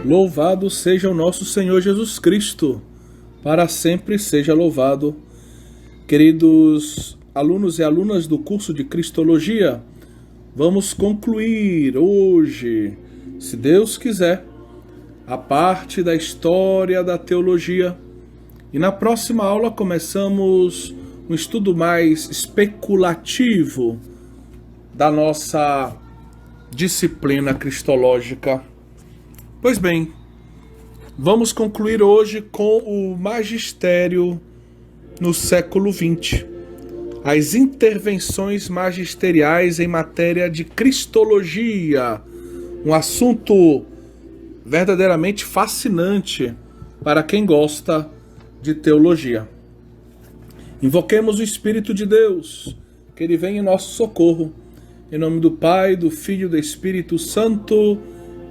Louvado seja o nosso Senhor Jesus Cristo, para sempre seja louvado. Queridos alunos e alunas do curso de Cristologia, vamos concluir hoje, se Deus quiser, a parte da história da teologia. E na próxima aula começamos um estudo mais especulativo da nossa disciplina cristológica. Pois bem, vamos concluir hoje com o magistério no século XX. As intervenções magisteriais em matéria de cristologia. Um assunto verdadeiramente fascinante para quem gosta de teologia. Invoquemos o Espírito de Deus, que Ele venha em nosso socorro. Em nome do Pai, do Filho e do Espírito Santo.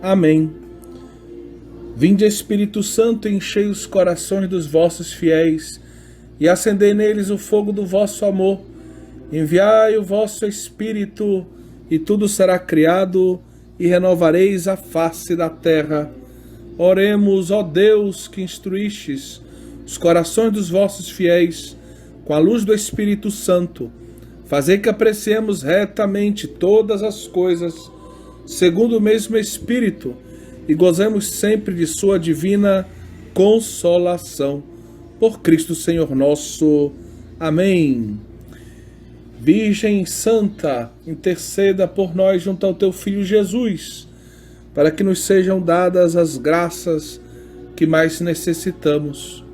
Amém. Vinde, Espírito Santo, enchei os corações dos vossos fiéis e acendei neles o fogo do vosso amor. Enviai o vosso Espírito e tudo será criado e renovareis a face da terra. Oremos, ó Deus, que instruístes os corações dos vossos fiéis com a luz do Espírito Santo. Fazei que apreciemos retamente todas as coisas, segundo o mesmo Espírito, e gozemos sempre de sua divina consolação. Por Cristo Senhor nosso. Amém. Virgem Santa, interceda por nós junto ao teu Filho Jesus, para que nos sejam dadas as graças que mais necessitamos.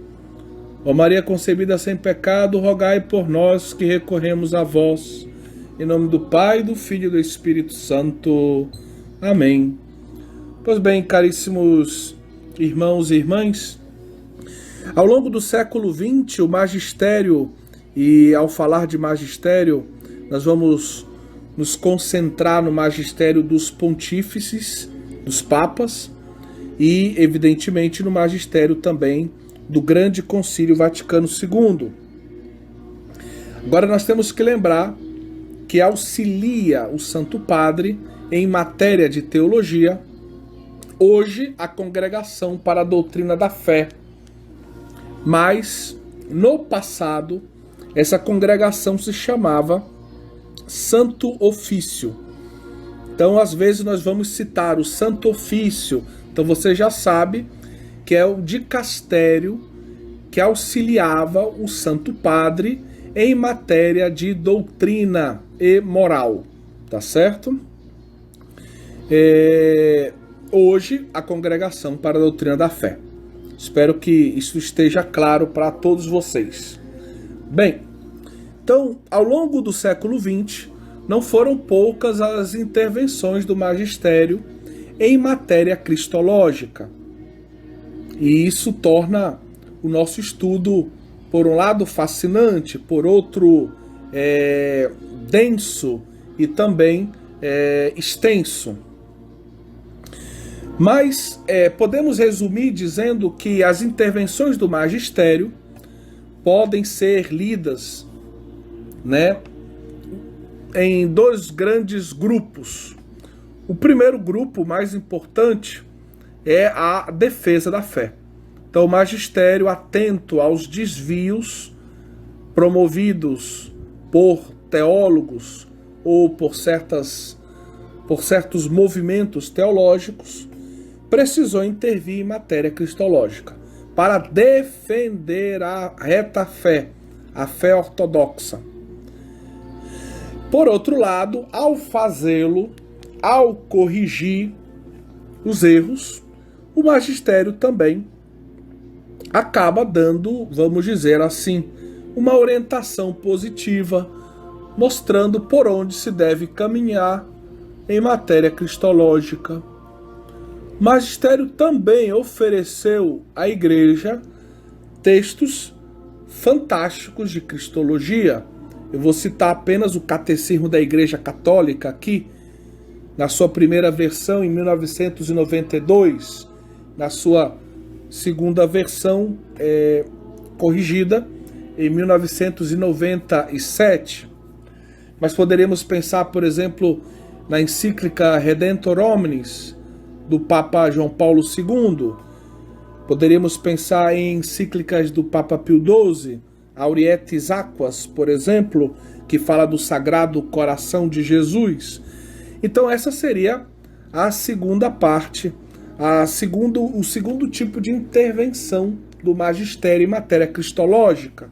Ó Maria concebida sem pecado, rogai por nós que recorremos a vós. Em nome do Pai, do Filho e do Espírito Santo. Amém. Pois bem, caríssimos irmãos e irmãs, ao longo do século XX, o magistério, e ao falar de magistério, nós vamos nos concentrar no magistério dos pontífices, dos papas, e, evidentemente, no magistério também do Grande Concílio Vaticano II. Agora nós temos que lembrar que auxilia o Santo Padre em matéria de teologia hoje a Congregação para a Doutrina da Fé. Mas, no passado, essa congregação se chamava Santo Ofício. Então, às vezes, nós vamos citar o Santo Ofício. Então, você já sabe que é o dicastério que auxiliava o Santo Padre em matéria de doutrina e moral. Tá certo? Hoje, a Congregação para a Doutrina da Fé. Espero que isso esteja claro para todos vocês. Bem, então, ao longo do século XX, não foram poucas as intervenções do magistério em matéria cristológica. E isso torna o nosso estudo, por um lado, fascinante, por outro, denso e também extenso. Mas podemos resumir dizendo que as intervenções do magistério podem ser lidas, em dois grandes grupos. O primeiro grupo, mais importante, é a defesa da fé. Então, o magistério, atento aos desvios promovidos por teólogos ou por certos movimentos teológicos, precisou intervir em matéria cristológica para defender a reta fé, a fé ortodoxa. Por outro lado, ao fazê-lo, ao corrigir os erros, o magistério também acaba dando, vamos dizer assim, uma orientação positiva, mostrando por onde se deve caminhar em matéria cristológica. O magistério também ofereceu à Igreja textos fantásticos de cristologia. Eu vou citar apenas o Catecismo da Igreja Católica aqui, na sua primeira versão em 1992, na sua segunda versão corrigida em 1997. Mas poderíamos pensar, por exemplo, na encíclica Redemptor Hominis, do Papa João Paulo II. Poderíamos pensar em encíclicas do Papa Pio XII, Aurietis Aquas, por exemplo, que fala do Sagrado Coração de Jesus. Então essa seria a segunda parte, o segundo tipo de intervenção do magistério em matéria cristológica.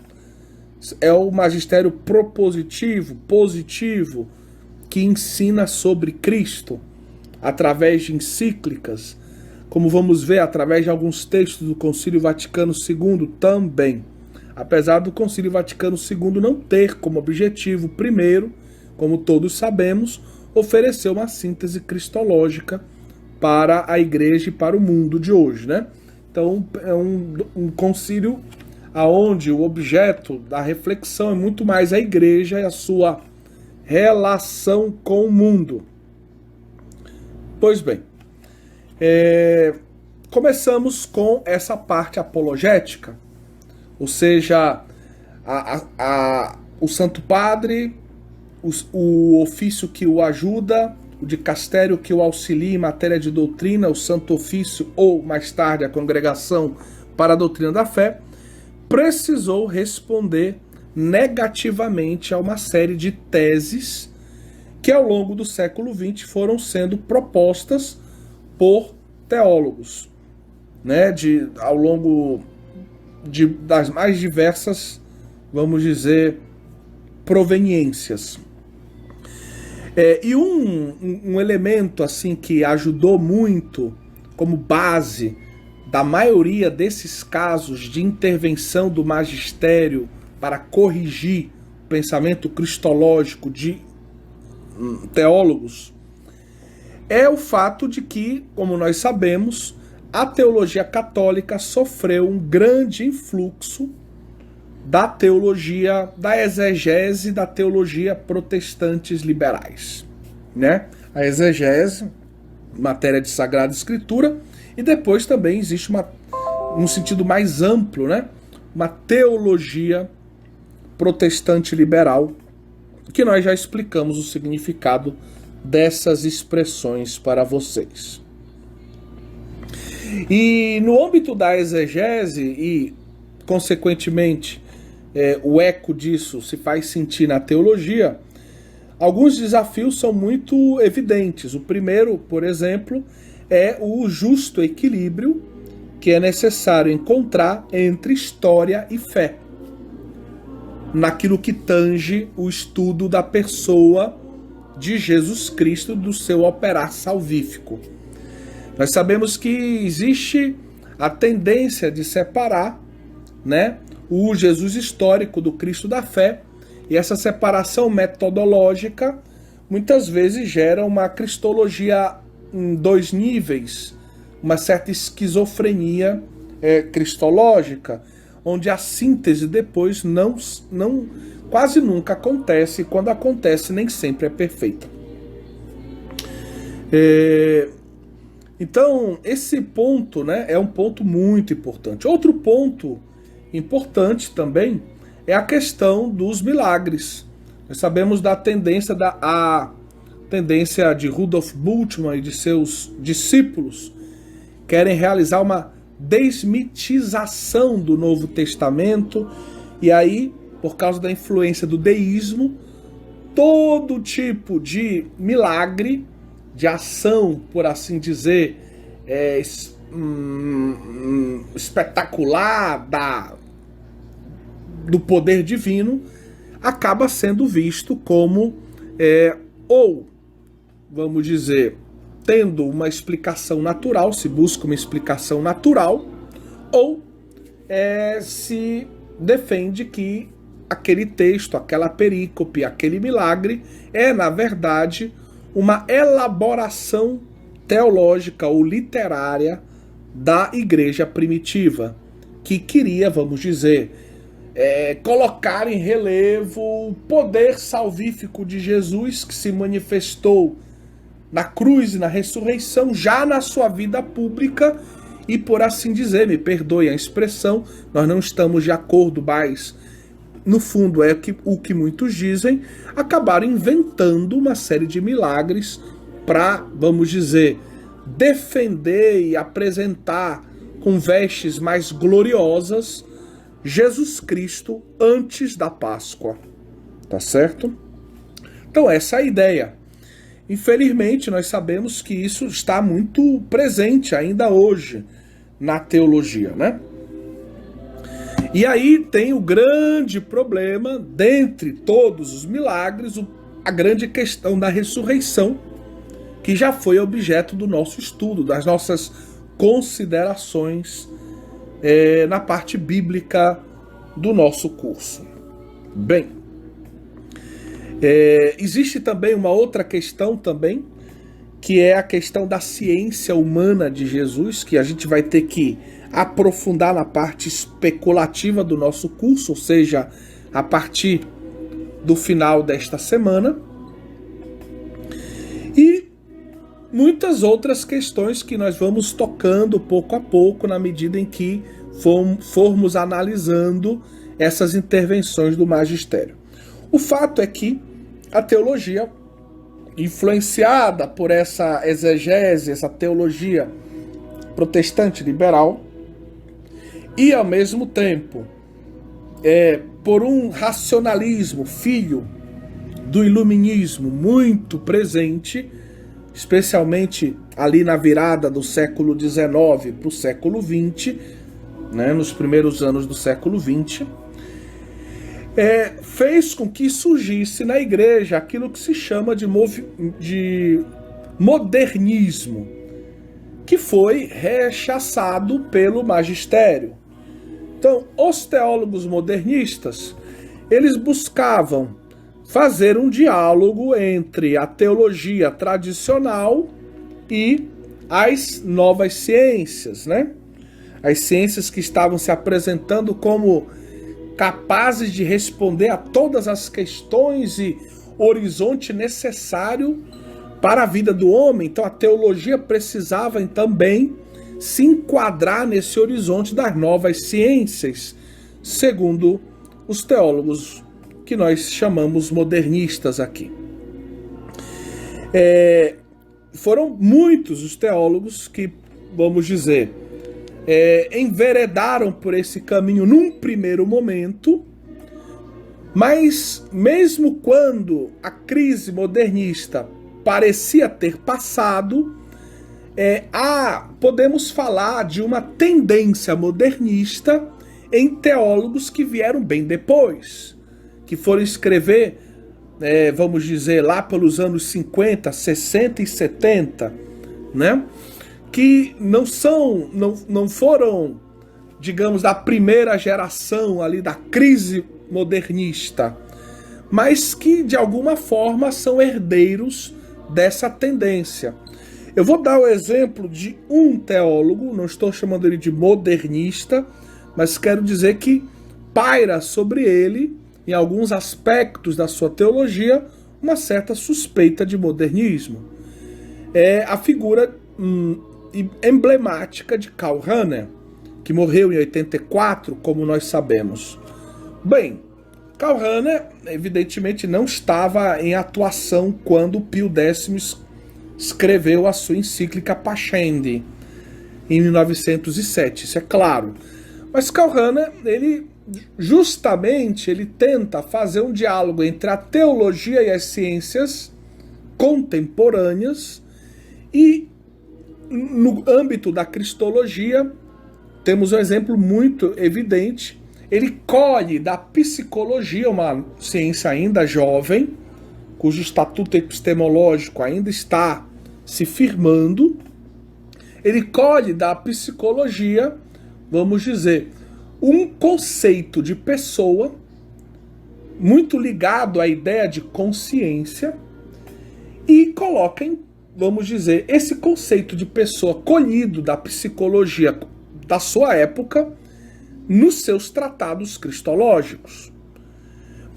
É o magistério propositivo, positivo, que ensina sobre Cristo, através de encíclicas, como vamos ver através de alguns textos do Concílio Vaticano II também. Apesar do Concílio Vaticano II não ter como objetivo primeiro, como todos sabemos, oferecer uma síntese cristológica para a igreja e para o mundo de hoje, né? Então é um concílio onde o objeto da reflexão é muito mais a igreja e a sua relação com o mundo. Pois bem, começamos com essa parte apologética, ou seja, o Santo Padre, o ofício que o ajuda, o dicastério que o auxilia em matéria de doutrina, o Santo Ofício ou, mais tarde, a Congregação para a Doutrina da Fé, precisou responder negativamente a uma série de teses que ao longo do século XX foram sendo propostas por teólogos, né, ao longo das mais diversas, vamos dizer, proveniências. E um elemento assim que ajudou muito como base da maioria desses casos de intervenção do magistério para corrigir o pensamento cristológico de teólogos é o fato de que, como nós sabemos, a teologia católica sofreu um grande influxo da teologia, da exegese da teologia protestantes liberais, né? A exegese, matéria de Sagrada Escritura, e depois também existe um sentido mais amplo, né? Uma teologia protestante liberal, que nós já explicamos o significado dessas expressões para vocês. E no âmbito da exegese e, consequentemente, o eco disso se faz sentir na teologia, alguns desafios são muito evidentes. O primeiro, por exemplo, é o justo equilíbrio que é necessário encontrar entre história e fé, naquilo que tange o estudo da pessoa de Jesus Cristo, do seu operar salvífico. Nós sabemos que existe a tendência de separar, né, o Jesus histórico do Cristo da fé, e essa separação metodológica muitas vezes gera uma cristologia em dois níveis, uma certa esquizofrenia cristológica, onde a síntese depois quase nunca acontece, e quando acontece nem sempre é perfeita. Então, esse ponto, né, é um ponto muito importante. Outro ponto importante também é a questão dos milagres. Nós sabemos da tendência de Rudolf Bultmann e de seus discípulos, querem realizar uma desmitização do Novo Testamento, e aí, por causa da influência do deísmo, todo tipo de milagre, de ação, por assim dizer, espetacular do poder divino, acaba sendo visto como, ou, vamos dizer, tendo uma explicação natural, se busca uma explicação natural, ou se defende que aquele texto, aquela perícope, aquele milagre é, na verdade, uma elaboração teológica ou literária da igreja primitiva, que queria, vamos dizer, colocar em relevo o poder salvífico de Jesus, que se manifestou na cruz e na ressurreição, já na sua vida pública, e por assim dizer, me perdoe a expressão, nós não estamos de acordo, mas no fundo é o que muitos dizem, acabaram inventando uma série de milagres para, vamos dizer, defender e apresentar com vestes mais gloriosas Jesus Cristo antes da Páscoa. Tá certo? Então essa é a ideia. Infelizmente nós sabemos que isso está muito presente ainda hoje na teologia, né? E aí tem o grande problema, dentre todos os milagres, a grande questão da ressurreição, que já foi objeto do nosso estudo, das nossas considerações na parte bíblica do nosso curso. Bem, existe também uma outra questão também, que é a questão da ciência humana de Jesus, que a gente vai ter que aprofundar na parte especulativa do nosso curso, ou seja, a partir do final desta semana. E muitas outras questões que nós vamos tocando pouco a pouco na medida em que formos analisando essas intervenções do magistério. O fato é que a teologia, influenciada por essa exegese, essa teologia protestante liberal, e ao mesmo tempo por um racionalismo filho do iluminismo muito presente, especialmente ali na virada do século XIX para o século XX, né, nos primeiros anos do século XX, fez com que surgisse na igreja aquilo que se chama de modernismo, que foi rechaçado pelo magistério. Então, os teólogos modernistas, eles buscavam fazer um diálogo entre a teologia tradicional e as novas ciências, né? As ciências que estavam se apresentando como capazes de responder a todas as questões e horizonte necessário para a vida do homem. Então a teologia precisava também se enquadrar nesse horizonte das novas ciências, segundo os teólogos que nós chamamos modernistas aqui. Foram muitos os teólogos que, vamos dizer, enveredaram por esse caminho num primeiro momento, mas mesmo quando a crise modernista parecia ter passado, podemos falar de uma tendência modernista em teólogos que vieram bem depois, que foram escrever, vamos dizer, lá pelos anos 50, 60 e 70, né? Que não foram, digamos, da primeira geração ali da crise modernista, mas que de alguma forma são herdeiros dessa tendência. Eu vou dar o exemplo de um teólogo, não estou chamando ele de modernista, mas quero dizer que paira sobre ele, em alguns aspectos da sua teologia, uma certa suspeita de modernismo. É a figura emblemática de Karl Rahner, que morreu em 84, como nós sabemos. Bem, Karl Rahner evidentemente não estava em atuação quando Pio X escreveu a sua encíclica Pascendi em 1907, isso é claro. Mas Karl Rahner, ele tenta fazer um diálogo entre a teologia e as ciências contemporâneas, e no âmbito da cristologia temos um exemplo muito evidente. Ele colhe da psicologia, uma ciência ainda jovem, cujo estatuto epistemológico ainda está se firmando. Ele colhe da psicologia, vamos dizer, um conceito de pessoa muito ligado à ideia de consciência, e coloca vamos dizer, esse conceito de pessoa colhido da psicologia da sua época nos seus tratados cristológicos.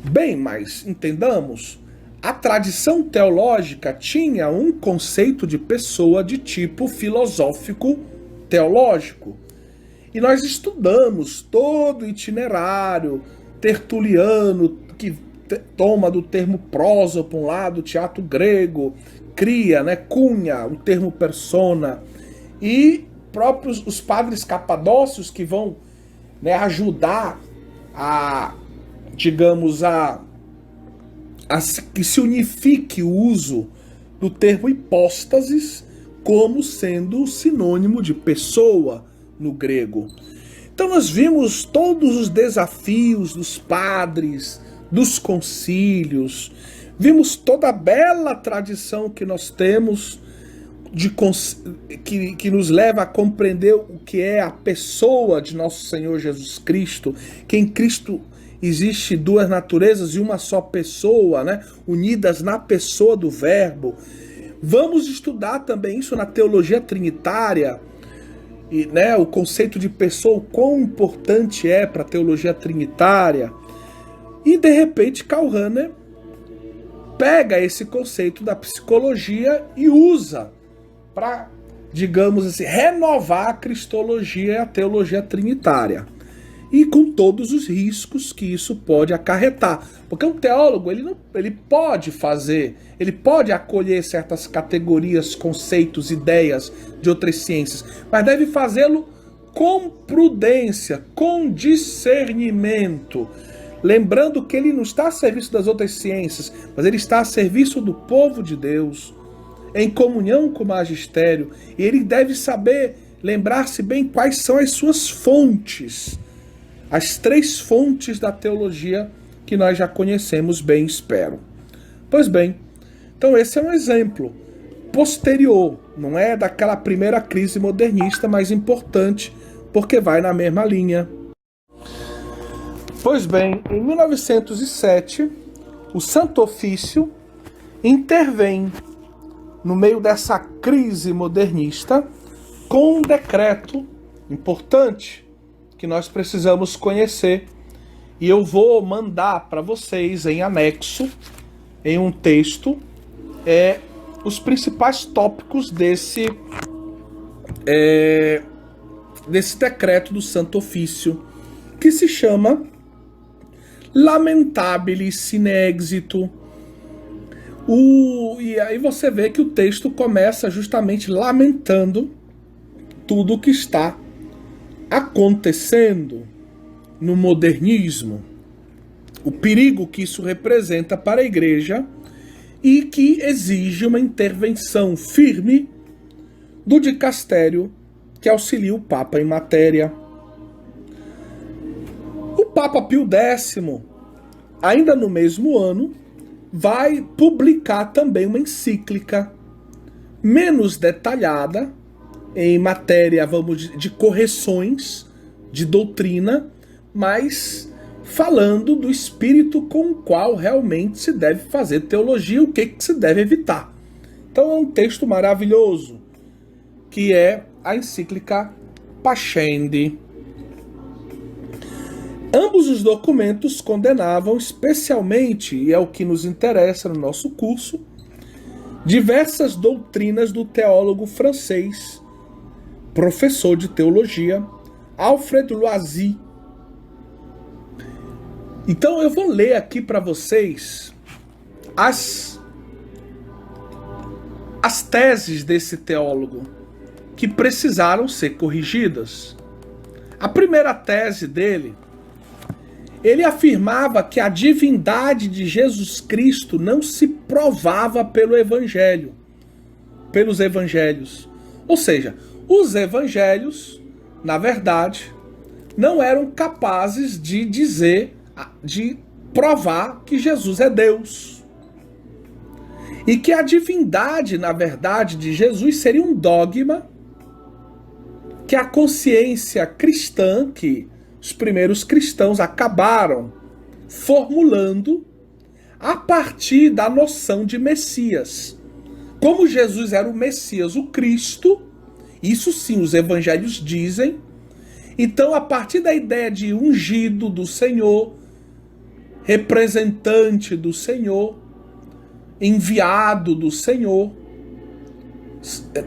Bem, mas entendamos, a tradição teológica tinha um conceito de pessoa de tipo filosófico teológico. E nós estudamos todo o itinerário tertuliano, que toma do termo prosa para um lado, teatro grego, cria, né, cunha o termo persona, e próprios os padres capadócios que vão, né, ajudar a, digamos, que se unifique o uso do termo hipóstasis como sendo sinônimo de pessoa no grego. Então nós vimos todos os desafios dos padres, dos concílios, vimos toda a bela tradição que nós temos que nos leva a compreender o que é a pessoa de nosso Senhor Jesus Cristo, que em Cristo existe duas naturezas e uma só pessoa, né, unidas na pessoa do Verbo. Vamos estudar também isso na teologia trinitária, e, né, o conceito de pessoa, o quão importante é para a teologia trinitária. E de repente Karl Rahner pega esse conceito da psicologia e usa para, digamos assim, renovar a cristologia e a teologia trinitária. E com todos os riscos que isso pode acarretar. Porque um teólogo, ele pode acolher certas categorias, conceitos, ideias de outras ciências, mas deve fazê-lo com prudência, com discernimento. Lembrando que ele não está a serviço das outras ciências, mas ele está a serviço do povo de Deus, em comunhão com o magistério, e ele deve saber, lembrar-se bem quais são as suas fontes, as 3 fontes da teologia que nós já conhecemos bem, espero. Pois bem, então esse é um exemplo posterior, não é daquela primeira crise modernista, mas importante, porque vai na mesma linha. Pois bem, em 1907, o Santo Ofício intervém no meio dessa crise modernista com um decreto importante que nós precisamos conhecer, e eu vou mandar para vocês em anexo, em um texto, os principais tópicos desse decreto do Santo Ofício, que se chama Lamentabile sine exito. E aí você vê que o texto começa justamente lamentando tudo o que está acontecendo no modernismo, o perigo que isso representa para a igreja e que exige uma intervenção firme do dicastério que auxilia o Papa em matéria. O Papa Pio X, ainda no mesmo ano, vai publicar também uma encíclica menos detalhada em matéria, de correções de doutrina, mas falando do espírito com o qual realmente se deve fazer teologia, o que se deve evitar. Então é um texto maravilhoso, que é a encíclica Pascendi. Ambos os documentos condenavam especialmente, e é o que nos interessa no nosso curso, diversas doutrinas do teólogo francês, professor de teologia, Alfred Loisy. Então eu vou ler aqui para vocês as teses desse teólogo que precisaram ser corrigidas. A primeira tese dele, ele afirmava que a divindade de Jesus Cristo não se provava pelo Evangelho, pelos evangelhos. Ou seja, os evangelhos, na verdade, não eram capazes de dizer, de provar que Jesus é Deus. E que a divindade, na verdade, de Jesus seria um dogma que a consciência cristã, que os primeiros cristãos acabaram formulando a partir da noção de Messias. Como Jesus era o Messias, o Cristo, isso sim os evangelhos dizem. Então, a partir da ideia de ungido do Senhor, representante do Senhor, enviado do Senhor,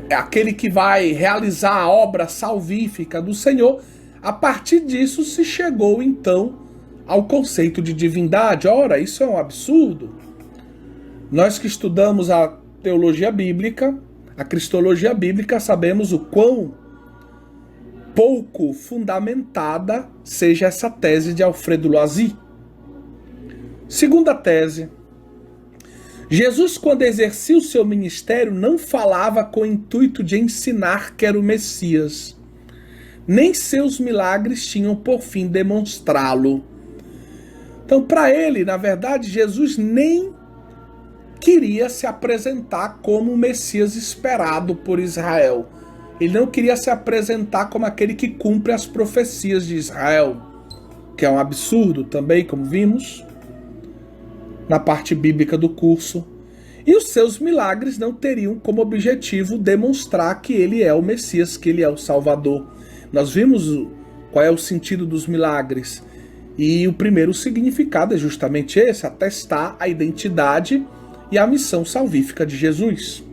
aquele que vai realizar a obra salvífica do Senhor, a partir disso se chegou então ao conceito de divindade. Ora, isso é um absurdo. Nós que estudamos a teologia bíblica, a cristologia bíblica, sabemos o quão pouco fundamentada seja essa tese de Alfredo Loisy. Segunda tese: Jesus, quando exercia o seu ministério, não falava com o intuito de ensinar que era o Messias. Nem seus milagres tinham por fim demonstrá-lo. Então, para ele, na verdade, Jesus nem queria se apresentar como o Messias esperado por Israel. Ele não queria se apresentar como aquele que cumpre as profecias de Israel, que é um absurdo também, como vimos na parte bíblica do curso. E os seus milagres não teriam como objetivo demonstrar que ele é o Messias, que ele é o Salvador. Nós vimos qual é o sentido dos milagres. E o primeiro significado é justamente esse: atestar a identidade e a missão salvífica de Jesus.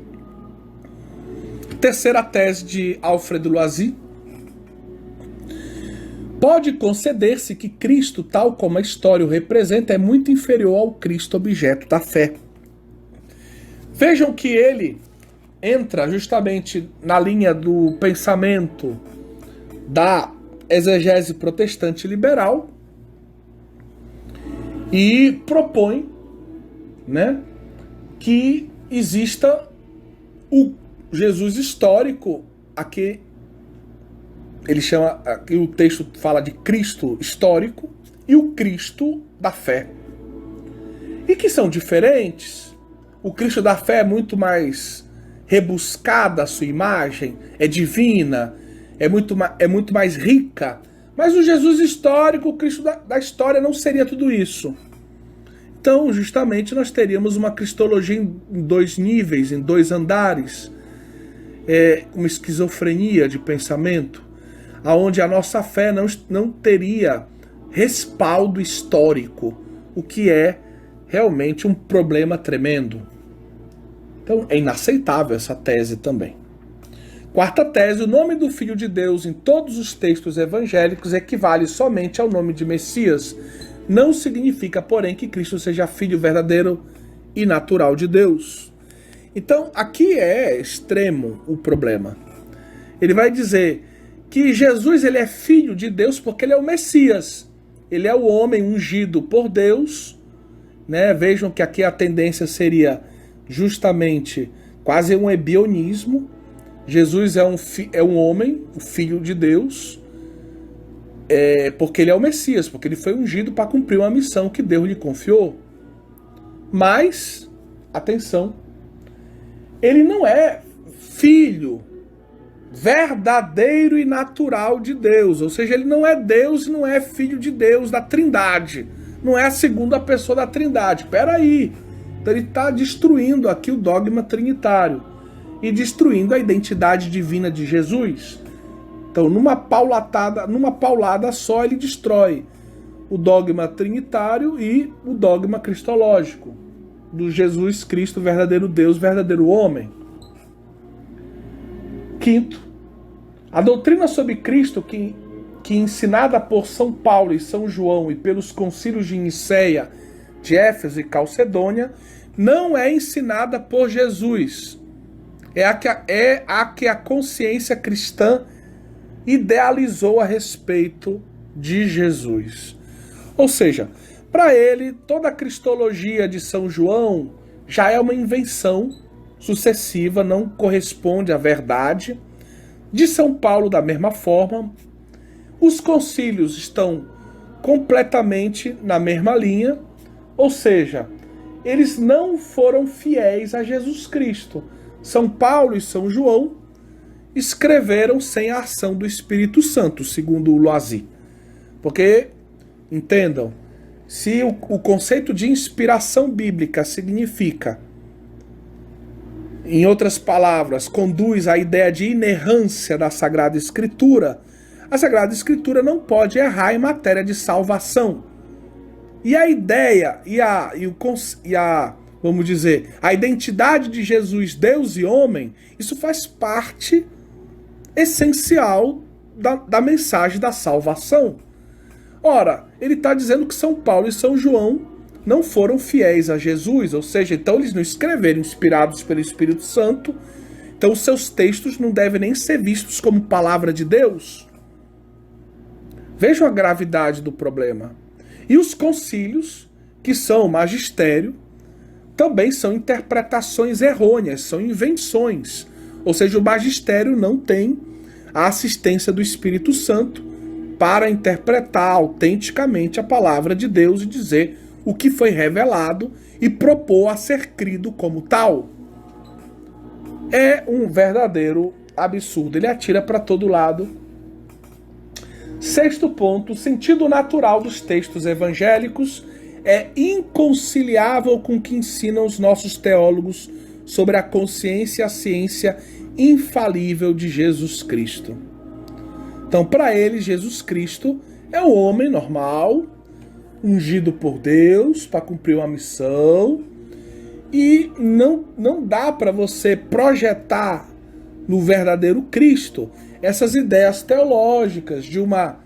Terceira tese de Alfredo Loisy: pode conceder-se que Cristo, tal como a história o representa, é muito inferior ao Cristo objeto da fé. Vejam que ele entra justamente na linha do pensamento da exegese protestante liberal e propõe, né, que exista o Jesus histórico, aqui ele chama, aqui o texto fala de Cristo histórico, e o Cristo da fé, e que são diferentes. O Cristo da fé é muito mais rebuscada a sua imagem, é divina, é muito mais rica. Mas o Jesus histórico, o Cristo da história, não seria tudo isso. Então, justamente, nós teríamos uma cristologia em dois níveis, em dois andares, uma esquizofrenia de pensamento, onde a nossa fé não teria respaldo histórico, o que é realmente um problema tremendo. Então, é inaceitável essa tese também. Quarta tese: o nome do Filho de Deus em todos os textos evangélicos equivale somente ao nome de Messias. Não significa, porém, que Cristo seja filho verdadeiro e natural de Deus. Então, aqui é extremo o problema. Ele vai dizer que Jesus ele é filho de Deus porque ele é o Messias. Ele é o homem ungido por Deus, né? Vejam que aqui a tendência seria justamente quase um ebionismo. Jesus é um homem, o Filho de Deus, porque ele é o Messias, porque ele foi ungido para cumprir uma missão que Deus lhe confiou. Mas, atenção, ele não é filho verdadeiro e natural de Deus, ou seja, ele não é Deus e não é filho de Deus da Trindade, não é a segunda pessoa da Trindade. Peraí, então ele está destruindo aqui o dogma trinitário e destruindo a identidade divina de Jesus. Então, numa paulada só, ele destrói o dogma trinitário e o dogma cristológico do Jesus Cristo, verdadeiro Deus, verdadeiro homem. Quinto, a doutrina sobre Cristo que ensinada por São Paulo e São João e pelos concílios de Nicéia, de Éfeso e Calcedônia, não é ensinada por Jesus. É a que a consciência cristã idealizou a respeito de Jesus. Ou seja, para ele, toda a cristologia de São João já é uma invenção sucessiva, não corresponde à verdade. De São Paulo, da mesma forma, os concílios estão completamente na mesma linha, ou seja, eles não foram fiéis a Jesus Cristo. São Paulo e São João escreveram sem a ação do Espírito Santo, segundo o Loisy. Porque, entendam, se o conceito de inspiração bíblica significa, em outras palavras, conduz à ideia de inerrância da Sagrada Escritura, a Sagrada Escritura não pode errar em matéria de salvação. E a ideia vamos dizer, a identidade de Jesus, Deus e homem, isso faz parte essencial da mensagem da salvação. Ora, ele está dizendo que São Paulo e São João não foram fiéis a Jesus, ou seja, então eles não escreveram inspirados pelo Espírito Santo, então os seus textos não devem nem ser vistos como palavra de Deus. Vejam a gravidade do problema. E os concílios, que são o magistério, também são interpretações errôneas, são invenções. Ou seja, o magistério não tem a assistência do Espírito Santo para interpretar autenticamente a palavra de Deus e dizer o que foi revelado e propor a ser crido como tal. É um verdadeiro absurdo. Ele atira para todo lado. Sexto ponto, o sentido natural dos textos evangélicos é inconciliável com o que ensinam os nossos teólogos sobre a consciência e a ciência infalível de Jesus Cristo. Então, para eles, Jesus Cristo é um homem normal, ungido por Deus para cumprir uma missão, e não dá para você projetar no verdadeiro Cristo essas ideias teológicas de uma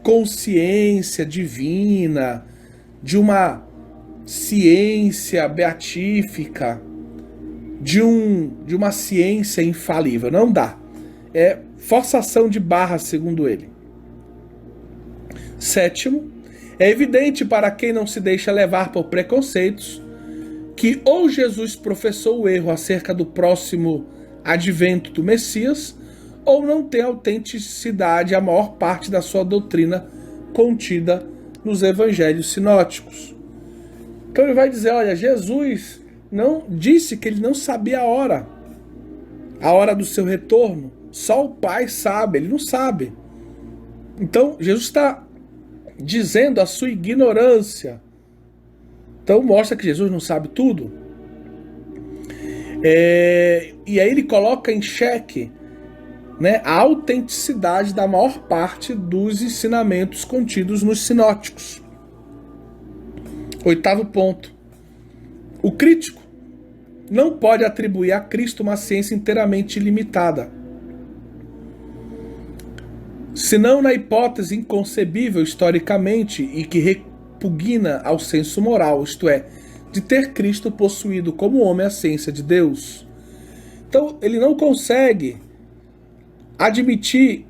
consciência divina, de uma ciência beatífica, de uma ciência infalível. Não dá. É forçação de barra, segundo ele. Sétimo, é evidente para quem não se deixa levar por preconceitos que ou Jesus professou o erro acerca do próximo advento do Messias, ou não tem autenticidade a maior parte da sua doutrina contida nos evangelhos sinóticos. Então ele vai dizer, olha, Jesus não disse que ele não sabia a hora do seu retorno. Só o Pai sabe, ele não sabe. Então Jesus está dizendo a sua ignorância. Então mostra que Jesus não sabe tudo. E aí ele coloca em xeque, né, a autenticidade da maior parte dos ensinamentos contidos nos sinóticos. Oitavo ponto. O crítico não pode atribuir a Cristo uma ciência inteiramente ilimitada, senão na hipótese inconcebível historicamente e que repugna ao senso moral, isto é, de ter Cristo possuído como homem a ciência de Deus. Então ele não consegue admitir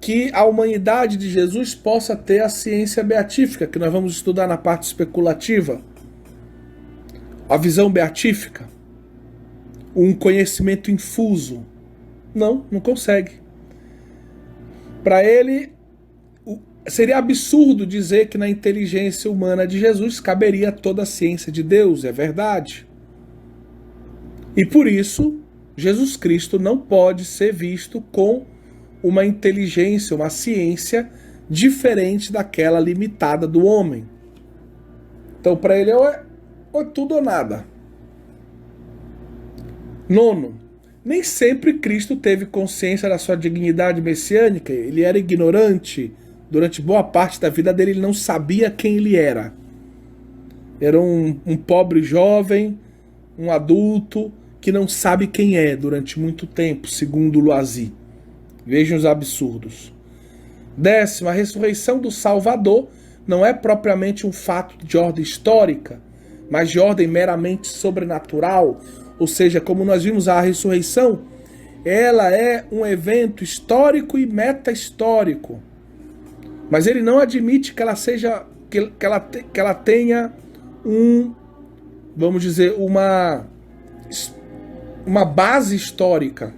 que a humanidade de Jesus possa ter a ciência beatífica, que nós vamos estudar na parte especulativa, a visão beatífica, um conhecimento infuso. Não consegue. Para ele, seria absurdo dizer que na inteligência humana de Jesus caberia toda a ciência de Deus, é verdade. E por isso, Jesus Cristo não pode ser visto com uma inteligência, uma ciência diferente daquela limitada do homem. Então, para ele, ou tudo ou nada. Nono, nem sempre Cristo teve consciência da sua dignidade messiânica. Ele era ignorante. Durante boa parte da vida dele, ele não sabia quem ele era. Era um pobre jovem, um adulto, que não sabe quem é durante muito tempo, segundo Loisy. Vejam os absurdos. Décimo, a ressurreição do Salvador não é propriamente um fato de ordem histórica, mas de ordem meramente sobrenatural. Ou seja, como nós vimos, a ressurreição, ela é um evento histórico e meta-histórico. Mas ele não admite que ela seja, que ela tenha vamos dizer, uma base histórica.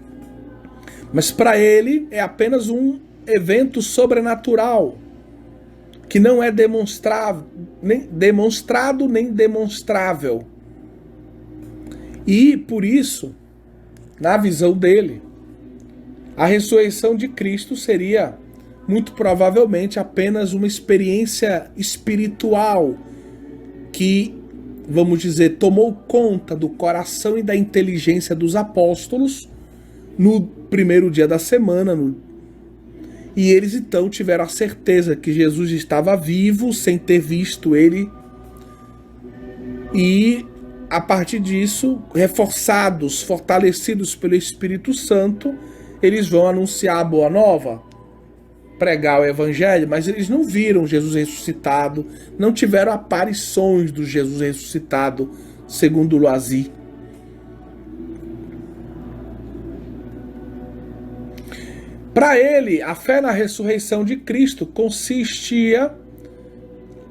Mas para ele é apenas um evento sobrenatural, que não é demonstrado nem demonstrável. E por isso, na visão dele, a ressurreição de Cristo seria muito provavelmente apenas uma experiência espiritual que, vamos dizer, tomou conta do coração e da inteligência dos apóstolos no primeiro dia da semana, e eles então tiveram a certeza que Jesus estava vivo sem ter visto ele, e a partir disso, reforçados, fortalecidos pelo Espírito Santo, eles vão anunciar a boa nova. pregar o evangelho, mas eles não viram Jesus ressuscitado, não tiveram aparições do Jesus ressuscitado, segundo Loisy. Para ele, a fé na ressurreição de Cristo consistia,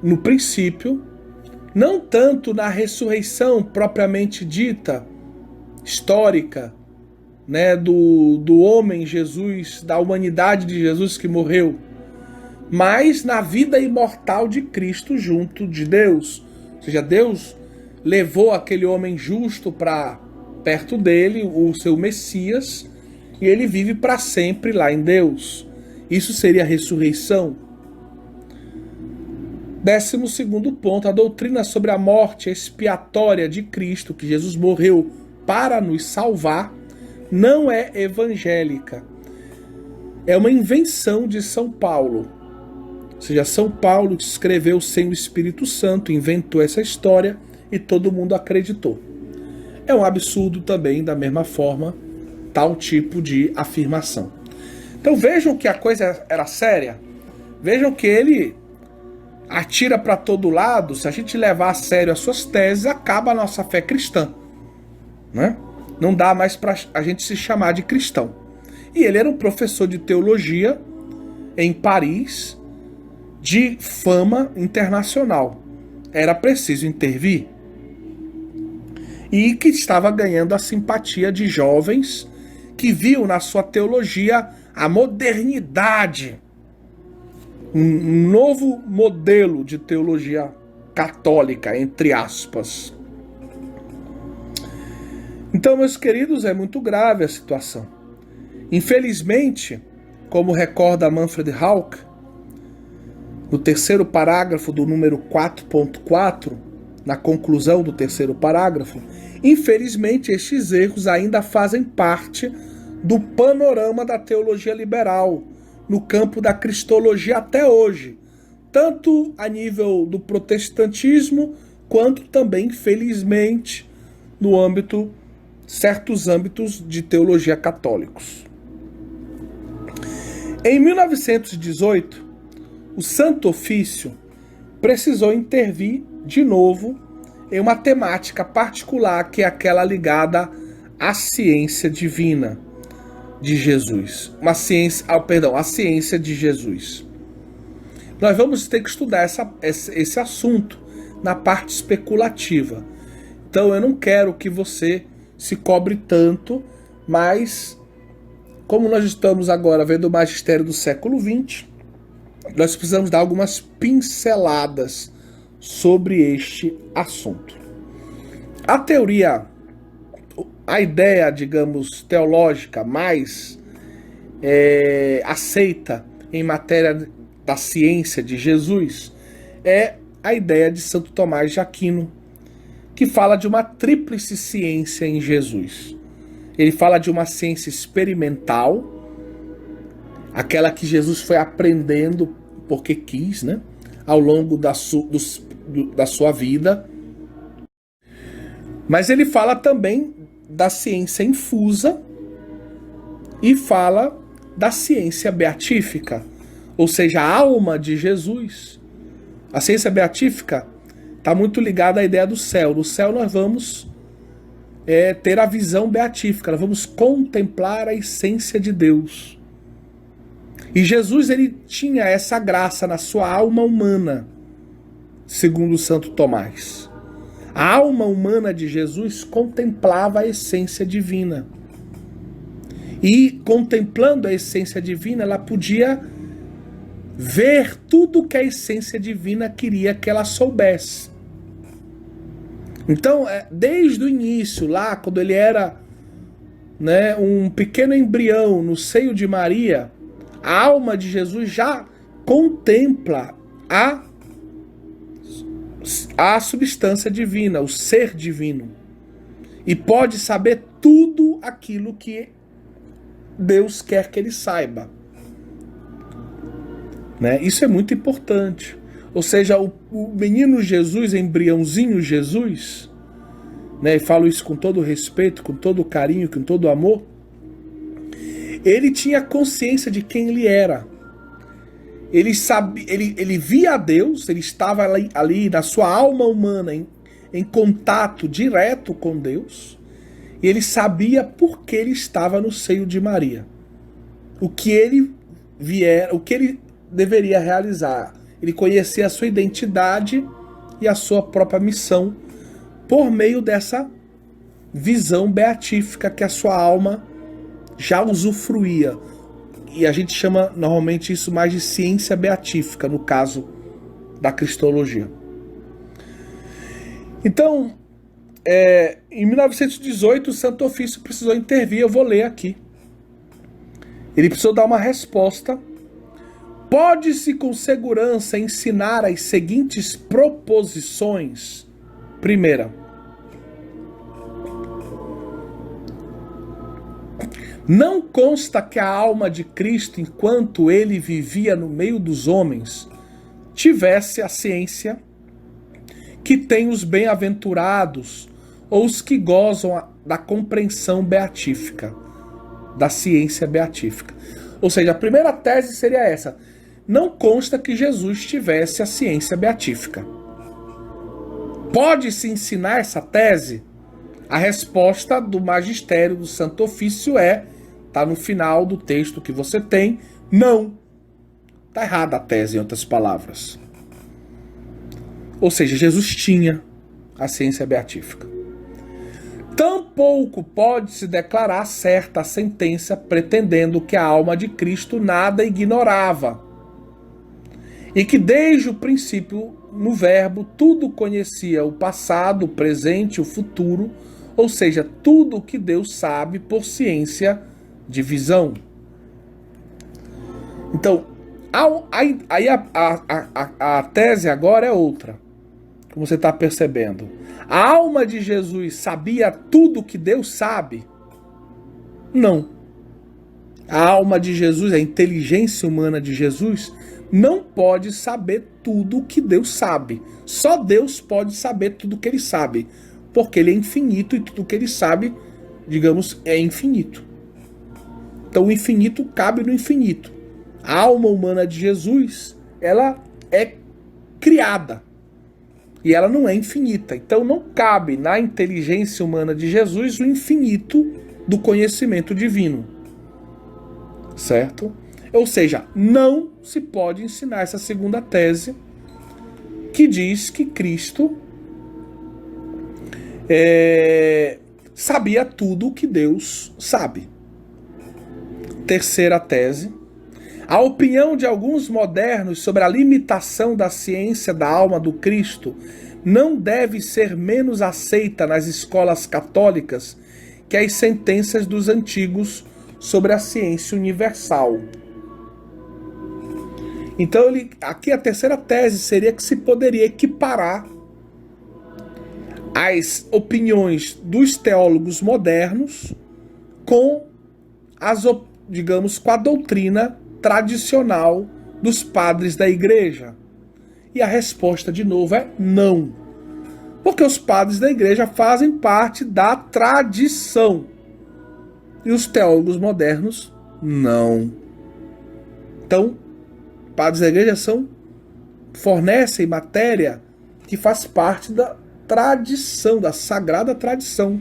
no princípio, não tanto na ressurreição propriamente dita, histórica, né, do homem Jesus, da humanidade de Jesus que morreu, mas na vida imortal de Cristo junto de Deus. Ou seja, Deus levou aquele homem justo para perto dele, o seu Messias, e ele vive para sempre lá em Deus. Isso seria a ressurreição. 12º ponto, a doutrina sobre a morte expiatória de Cristo, que Jesus morreu para nos salvar, não é evangélica. É uma invenção de São Paulo. Ou seja, São Paulo escreveu sem o Espírito Santo, inventou essa história e todo mundo acreditou. É um absurdo também, da mesma forma, tal tipo de afirmação. Então vejam que a coisa era séria. Vejam que ele atira para todo lado. Se a gente levar a sério as suas teses, acaba a nossa fé cristã, né? Não dá mais para a gente se chamar de cristão. E ele era um professor de teologia em Paris, de fama internacional. Era preciso intervir. E que estava ganhando a simpatia de jovens que viam na sua teologia a modernidade. Um novo modelo de teologia católica, entre aspas. Então, meus queridos, é muito grave a situação. Infelizmente, como recorda Manfred Hauck, no terceiro parágrafo do número 4.4, na conclusão do terceiro parágrafo, infelizmente estes erros ainda fazem parte do panorama da teologia liberal, no campo da cristologia até hoje, tanto a nível do protestantismo, quanto também, infelizmente, no âmbito certos âmbitos de teologia católicos. Em 1918, o Santo Ofício precisou intervir de novo em uma temática particular, que é aquela ligada à ciência divina de Jesus. A ciência de Jesus. Nós vamos ter que estudar esse assunto na parte especulativa. Então eu não quero que você se cobre tanto, mas como nós estamos agora vendo o magistério do século XX, nós precisamos dar algumas pinceladas sobre este assunto. A ideia, digamos, teológica mais aceita em matéria da ciência de Jesus é a ideia de Santo Tomás de Aquino, que fala de uma tríplice ciência em Jesus. Ele fala de uma ciência experimental, aquela que Jesus foi aprendendo porque quis, né, ao longo da sua vida. Mas ele fala também da ciência infusa e fala da ciência beatífica, ou seja, a alma de Jesus. A ciência beatífica está muito ligada à ideia do céu. No céu nós vamos ter a visão beatífica, nós vamos contemplar a essência de Deus. E Jesus, ele tinha essa graça na sua alma humana, segundo Santo Tomás. A alma humana de Jesus contemplava a essência divina. E contemplando a essência divina, ela podia ver tudo que a essência divina queria que ela soubesse. Então, desde o início, lá quando ele era, né, um pequeno embrião no seio de Maria, a alma de Jesus já contempla a substância divina, o ser divino, e pode saber tudo aquilo que Deus quer que ele saiba, né? Isso é muito importante. Ou seja, o menino Jesus, embriãozinho Jesus, né, e falo isso com todo respeito, com todo carinho, com todo amor, ele tinha consciência de quem ele era. ele via a Deus, ele estava ali na sua alma humana em contato direto com Deus, e ele sabia por que ele estava no seio de Maria. O que ele deveria realizar. Ele conhecia a sua identidade e a sua própria missão por meio dessa visão beatífica que a sua alma já usufruía. E a gente chama normalmente isso mais de ciência beatífica, no caso da cristologia. Então, em 1918, o Santo Ofício precisou intervir. Eu vou ler aqui. Ele precisou dar uma resposta. Pode-se com segurança ensinar as seguintes proposições. Primeira, não consta que a alma de Cristo, enquanto ele vivia no meio dos homens, tivesse a ciência que tem os bem-aventurados ou os que gozam da compreensão beatífica, da ciência beatífica. Ou seja, a primeira tese seria essa. Não consta que Jesus tivesse a ciência beatífica. Pode-se ensinar essa tese? A resposta do magistério do Santo Ofício está no final do texto que você tem, não. Está errada a tese, em outras palavras. Ou seja, Jesus tinha a ciência beatífica. Tampouco pode-se declarar certa a sentença pretendendo que a alma de Cristo nada ignorava e que desde o princípio, no Verbo, tudo conhecia, o passado, o presente, o futuro, ou seja, tudo o que Deus sabe por ciência de visão. Então, aí a tese agora é outra, como você está percebendo. A alma de Jesus sabia tudo o que Deus sabe? Não. A alma de Jesus, a inteligência humana de Jesus, não pode saber tudo o que Deus sabe. Só Deus pode saber tudo o que ele sabe, porque ele é infinito e tudo o que ele sabe, digamos, é infinito. Então o infinito cabe no infinito. A alma humana de Jesus, ela é criada e ela não é infinita. Então não cabe na inteligência humana de Jesus o infinito do conhecimento divino. Certo? Ou seja, não se pode ensinar essa segunda tese que diz que Cristo sabia tudo o que Deus sabe. Terceira tese. A opinião de alguns modernos sobre a limitação da ciência da alma do Cristo não deve ser menos aceita nas escolas católicas que as sentenças dos antigos sobre a ciência universal. Então, aqui a terceira tese seria que se poderia equiparar as opiniões dos teólogos modernos com com a doutrina tradicional dos padres da igreja. E a resposta, de novo, é não. Porque os padres da igreja fazem parte da tradição. E os teólogos modernos, não. Então, padres da igreja fornecem matéria que faz parte da tradição, da sagrada tradição.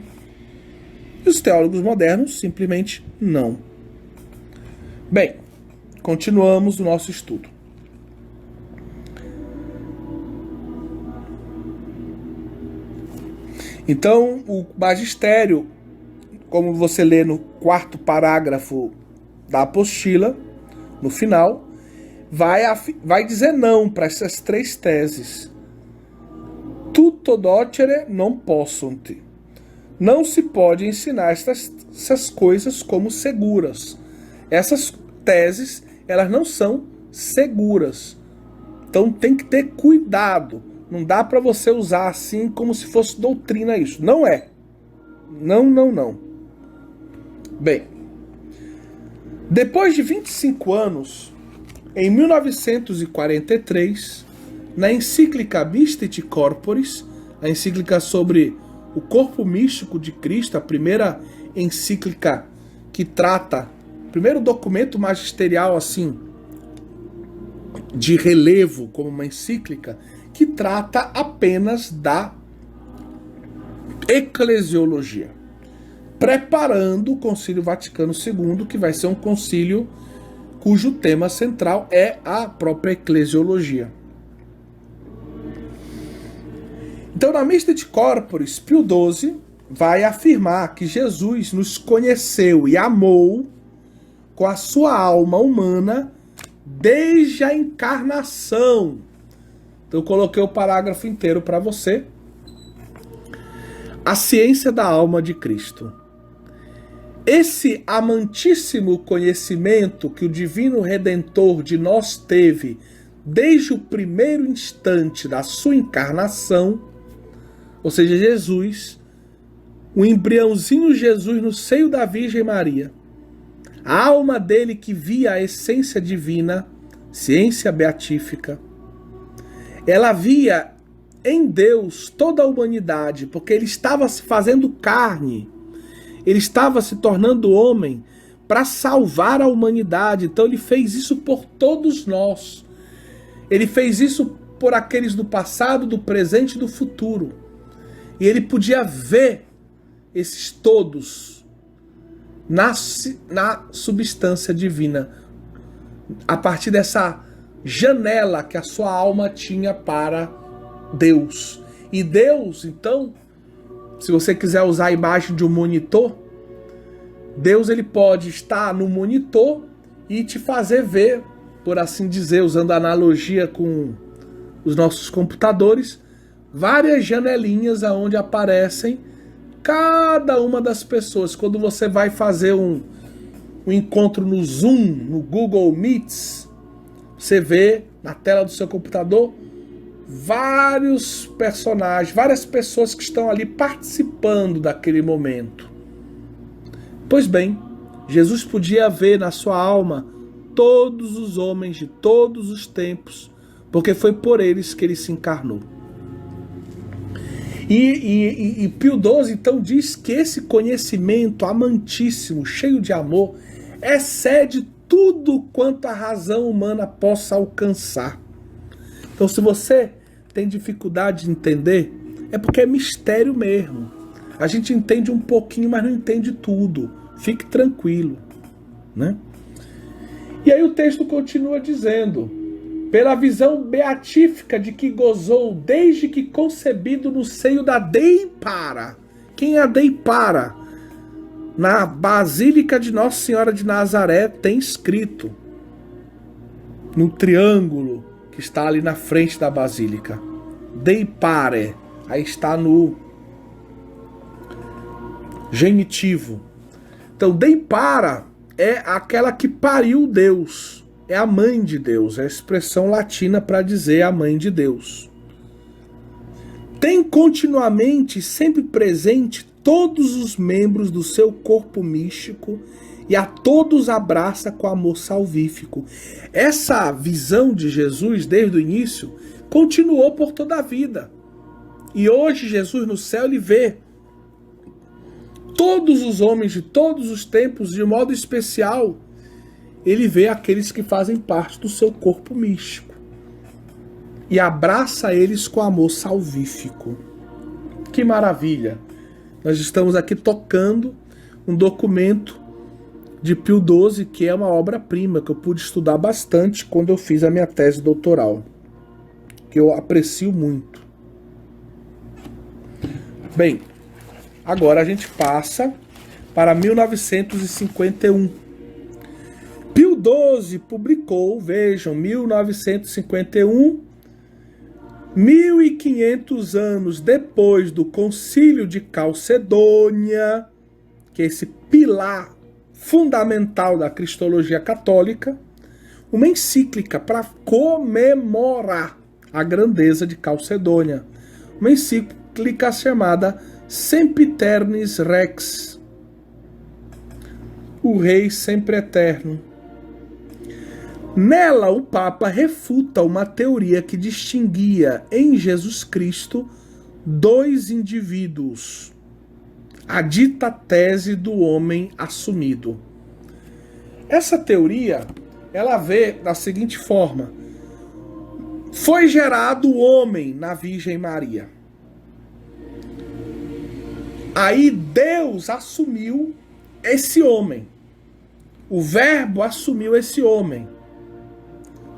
E os teólogos modernos simplesmente não. Bem, continuamos o nosso estudo. Então, o magistério, como você lê no 4º parágrafo da apostila, no final, vai dizer não para essas 3 teses. Tutto docere non possunt. Não se pode ensinar essas coisas como seguras. Essas teses, elas não são seguras. Então tem que ter cuidado. Não dá para você usar assim como se fosse doutrina isso. Não é. Não. Bem, depois de 25 anos, em 1943, na encíclica Mysticus Corporis, a encíclica sobre o corpo místico de Cristo, a primeira encíclica que trata, o primeiro documento magisterial assim, de relevo, como uma encíclica, que trata apenas da eclesiologia, preparando o Concílio Vaticano II, que vai ser um concílio cujo tema central é a própria eclesiologia. Então, na Mystica Corporis, Pio XII vai afirmar que Jesus nos conheceu e amou com a sua alma humana desde a encarnação. Então eu coloquei o parágrafo inteiro para você. A ciência da alma de Cristo. Esse amantíssimo conhecimento que o Divino Redentor de nós teve desde o primeiro instante da sua encarnação, ou seja, Jesus, o embriãozinho Jesus no seio da Virgem Maria, a alma dele que via a essência divina, ciência beatífica, ela via em Deus toda a humanidade, porque ele estava se fazendo carne, ele estava se tornando homem para salvar a humanidade. Então ele fez isso por todos nós. Ele fez isso por aqueles do passado, do presente e do futuro. E ele podia ver esses todos na substância divina, a partir dessa janela que a sua alma tinha para Deus. E Deus, então, se você quiser usar a imagem de um monitor, Deus ele pode estar no monitor e te fazer ver, por assim dizer, usando a analogia com os nossos computadores, várias janelinhas aonde aparecem cada uma das pessoas. Quando você vai fazer um encontro no Zoom, no Google Meets, você vê na tela do seu computador vários personagens, várias pessoas que estão ali participando daquele momento. Pois bem, Jesus podia ver na sua alma todos os homens de todos os tempos, porque foi por eles que ele se encarnou. E Pio XII então diz que esse conhecimento amantíssimo, cheio de amor, excede tudo quanto a razão humana possa alcançar. Então, se você tem dificuldade de entender, é porque é mistério mesmo. A gente entende um pouquinho, mas não entende tudo. Fique tranquilo, né? E aí o texto continua dizendo: pela visão beatífica de que gozou desde que concebido no seio da Deipara. Quem é a Deipara? Na Basílica de Nossa Senhora de Nazaré tem escrito, no triângulo que está ali na frente da Basílica, Deipare, aí está no genitivo. Então, Deipara é aquela que pariu Deus, é a mãe de Deus, é a expressão latina para dizer a mãe de Deus. Tem continuamente, sempre presente, todos os membros do seu corpo místico e a todos abraça com amor salvífico. Essa visão de Jesus, desde o início, continuou por toda a vida. E hoje Jesus no céu, ele vê todos os homens de todos os tempos, de modo especial, ele vê aqueles que fazem parte do seu corpo místico e abraça eles com amor salvífico. Que maravilha! Nós estamos aqui tocando um documento de Pio XII, que é uma obra-prima, que eu pude estudar bastante quando eu fiz a minha tese doutoral, que eu aprecio muito. Bem, agora a gente passa para 1951. Pio XII publicou, vejam, 1951, 1500 anos depois do Concílio de Calcedônia, que é esse pilar fundamental da cristologia católica, uma encíclica para comemorar a grandeza de Calcedônia. Uma encíclica chamada Sempiternis Rex, o Rei Sempre Eterno. Nela, o Papa refuta uma teoria que distinguia em Jesus Cristo dois indivíduos, a dita tese do homem assumido. Essa teoria, ela vê da seguinte forma: Foi gerado o homem na Virgem Maria. Aí Deus assumiu esse homem. O Verbo assumiu esse homem.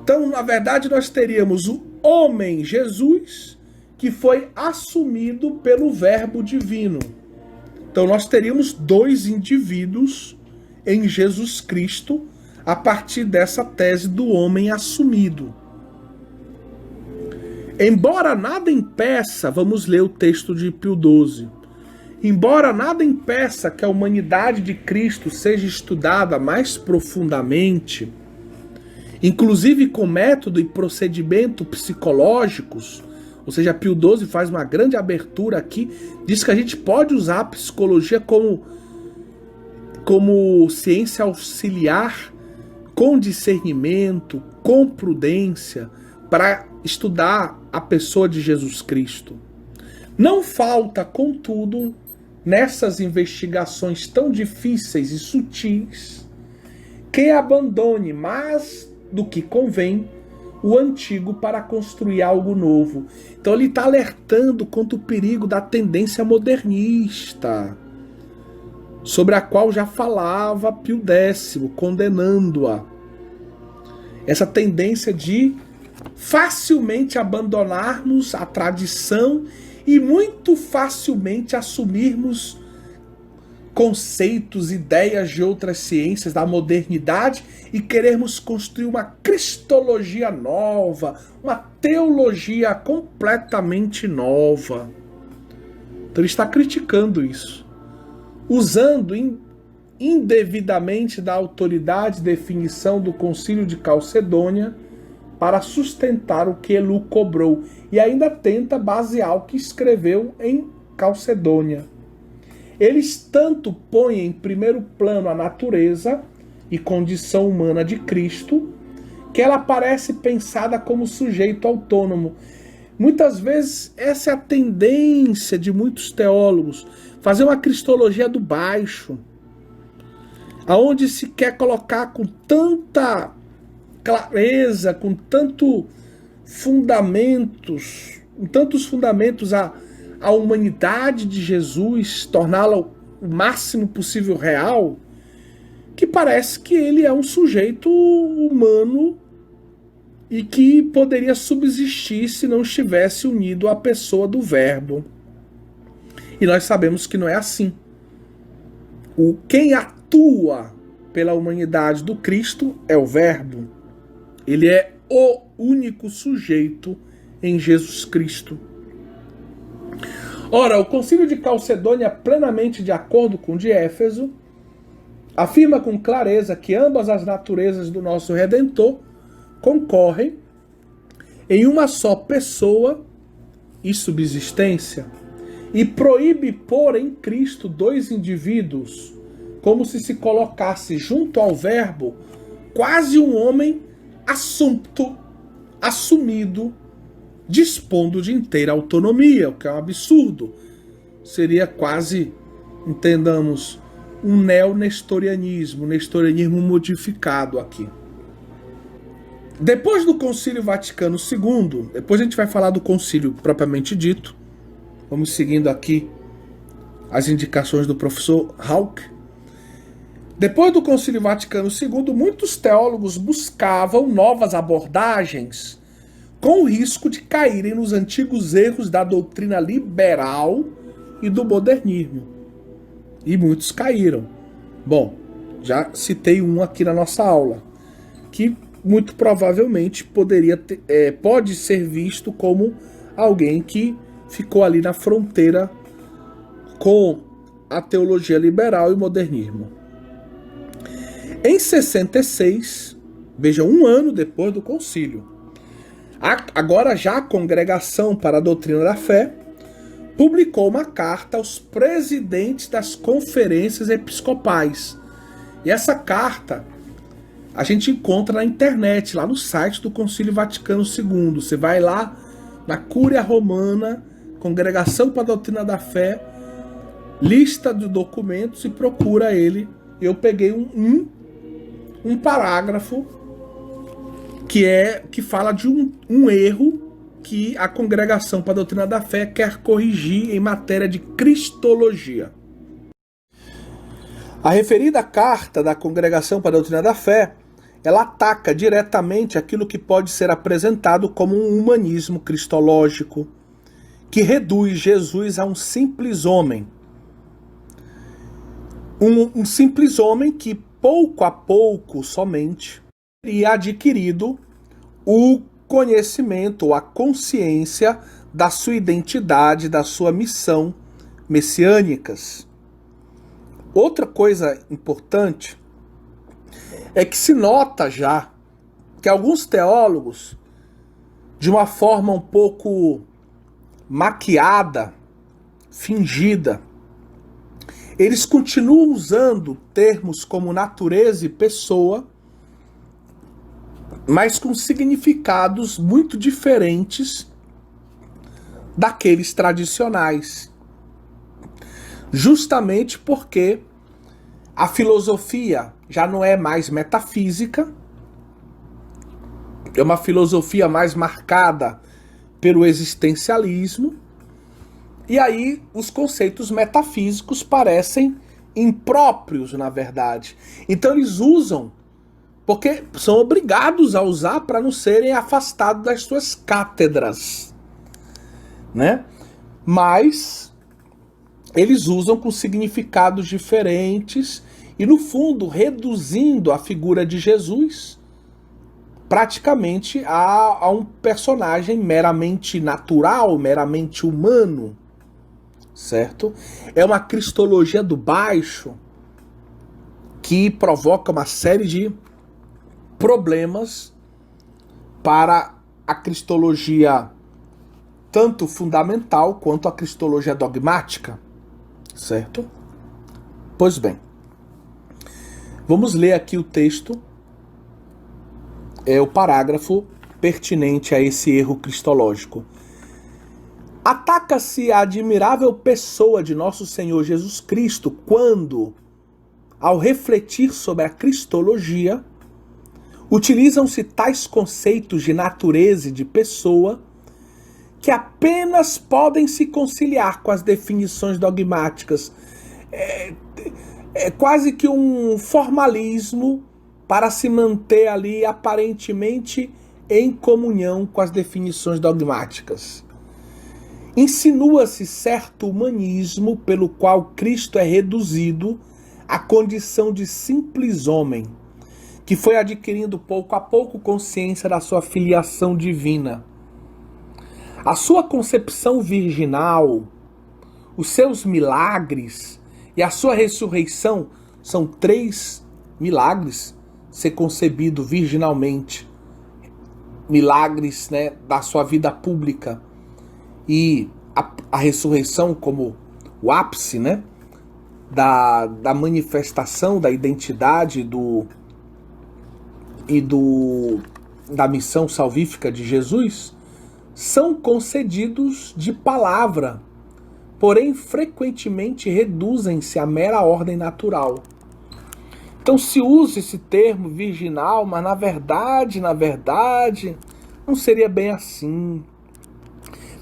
Então, na verdade, nós teríamos o homem Jesus, que foi assumido pelo Verbo divino. Então, nós teríamos dois indivíduos em Jesus Cristo, a partir dessa tese do homem assumido. Embora nada impeça, vamos ler o texto de Pio XII, embora nada impeça que a humanidade de Cristo seja estudada mais profundamente, inclusive com método e procedimento psicológicos, ou seja, Pio XII faz uma grande abertura aqui, diz que a gente pode usar a psicologia como ciência auxiliar, com discernimento, com prudência, para estudar a pessoa de Jesus Cristo. Não falta, contudo, nessas investigações tão difíceis e sutis, quem abandone mais do que convém o antigo para construir algo novo. Então ele está alertando contra o perigo da tendência modernista, sobre a qual já falava Pio X, condenando-a. Essa tendência de facilmente abandonarmos a tradição e muito facilmente assumirmos conceitos, ideias de outras ciências da modernidade e querermos construir uma cristologia nova, uma teologia completamente nova. Então ele está criticando isso, usando indevidamente da autoridade e definição do Concílio de Calcedônia para sustentar o que Elu cobrou, e ainda tenta basear o que escreveu em Calcedônia. Eles tanto põem em primeiro plano a natureza e condição humana de Cristo, que ela parece pensada como sujeito autônomo. Muitas vezes essa é a tendência de muitos teólogos, fazer uma cristologia do baixo, aonde se quer colocar com tanta clareza, com tantos fundamentos a humanidade de Jesus, torná-la o máximo possível real, que parece que ele é um sujeito humano e que poderia subsistir se não estivesse unido à pessoa do Verbo. E nós sabemos que não é assim. Quem atua pela humanidade do Cristo é o Verbo. Ele é o único sujeito em Jesus Cristo. Ora, o Concílio de Calcedônia, plenamente de acordo com o de Éfeso, afirma com clareza que ambas as naturezas do nosso Redentor concorrem em uma só pessoa e subsistência, e proíbe pôr em Cristo dois indivíduos, como se colocasse junto ao Verbo quase um homem assumido, dispondo de inteira autonomia, o que é um absurdo. Seria quase, entendamos, um neo-nestorianismo, nestorianismo modificado aqui. Depois do Concílio Vaticano II, depois a gente vai falar do concílio propriamente dito, vamos seguindo aqui as indicações do professor Hauck. Depois do Concílio Vaticano II, muitos teólogos buscavam novas abordagens, com o risco de caírem nos antigos erros da doutrina liberal e do modernismo. E muitos caíram. Bom, já citei um aqui na nossa aula, que muito provavelmente pode ser visto como alguém que ficou ali na fronteira com a teologia liberal e o modernismo. Em 66, vejam, um ano depois do concílio, agora já a Congregação para a Doutrina da Fé publicou uma carta aos presidentes das conferências episcopais. E essa carta a gente encontra na internet, lá no site do Concílio Vaticano II. Você vai lá na Cúria Romana, Congregação para a Doutrina da Fé, lista de documentos e procura ele. Eu peguei um parágrafo que fala de um erro que a Congregação para a Doutrina da Fé quer corrigir em matéria de cristologia. A referida carta da Congregação para a Doutrina da Fé, ela ataca diretamente aquilo que pode ser apresentado como um humanismo cristológico, que reduz Jesus a um simples homem. Um simples homem que, pouco a pouco somente, teria adquirido o conhecimento, a consciência da sua identidade, da sua missão messiânicas. Outra coisa importante é que se nota já que alguns teólogos, de uma forma um pouco maquiada, fingida, eles continuam usando termos como natureza e pessoa, mas com significados muito diferentes daqueles tradicionais. Justamente porque a filosofia já não é mais metafísica, é uma filosofia mais marcada pelo existencialismo, e aí os conceitos metafísicos parecem impróprios, na verdade. Então eles usam, porque são obrigados a usar para não serem afastados das suas cátedras, né? Mas eles usam com significados diferentes e, no fundo, reduzindo a figura de Jesus praticamente a um personagem meramente natural, meramente humano, certo? É uma cristologia do baixo que provoca uma série de problemas para a cristologia tanto fundamental quanto a cristologia dogmática, certo? Pois bem, vamos ler aqui o texto, o parágrafo pertinente a esse erro cristológico. Ataca-se a admirável pessoa de nosso Senhor Jesus Cristo quando, ao refletir sobre a cristologia, utilizam-se tais conceitos de natureza e de pessoa que apenas podem se conciliar com as definições dogmáticas. É quase que um formalismo para se manter ali aparentemente em comunhão com as definições dogmáticas. Insinua-se certo humanismo pelo qual Cristo é reduzido à condição de simples homem, que foi adquirindo pouco a pouco consciência da sua filiação divina. A sua concepção virginal, os seus milagres e a sua ressurreição são 3 milagres ser concebido virginalmente, milagres, né, da sua vida pública, e a ressurreição como o ápice, né, da manifestação da identidade da missão salvífica de Jesus, são concedidos de palavra, porém frequentemente reduzem-se à mera ordem natural. Então se usa esse termo virginal, mas na verdade, não seria bem assim.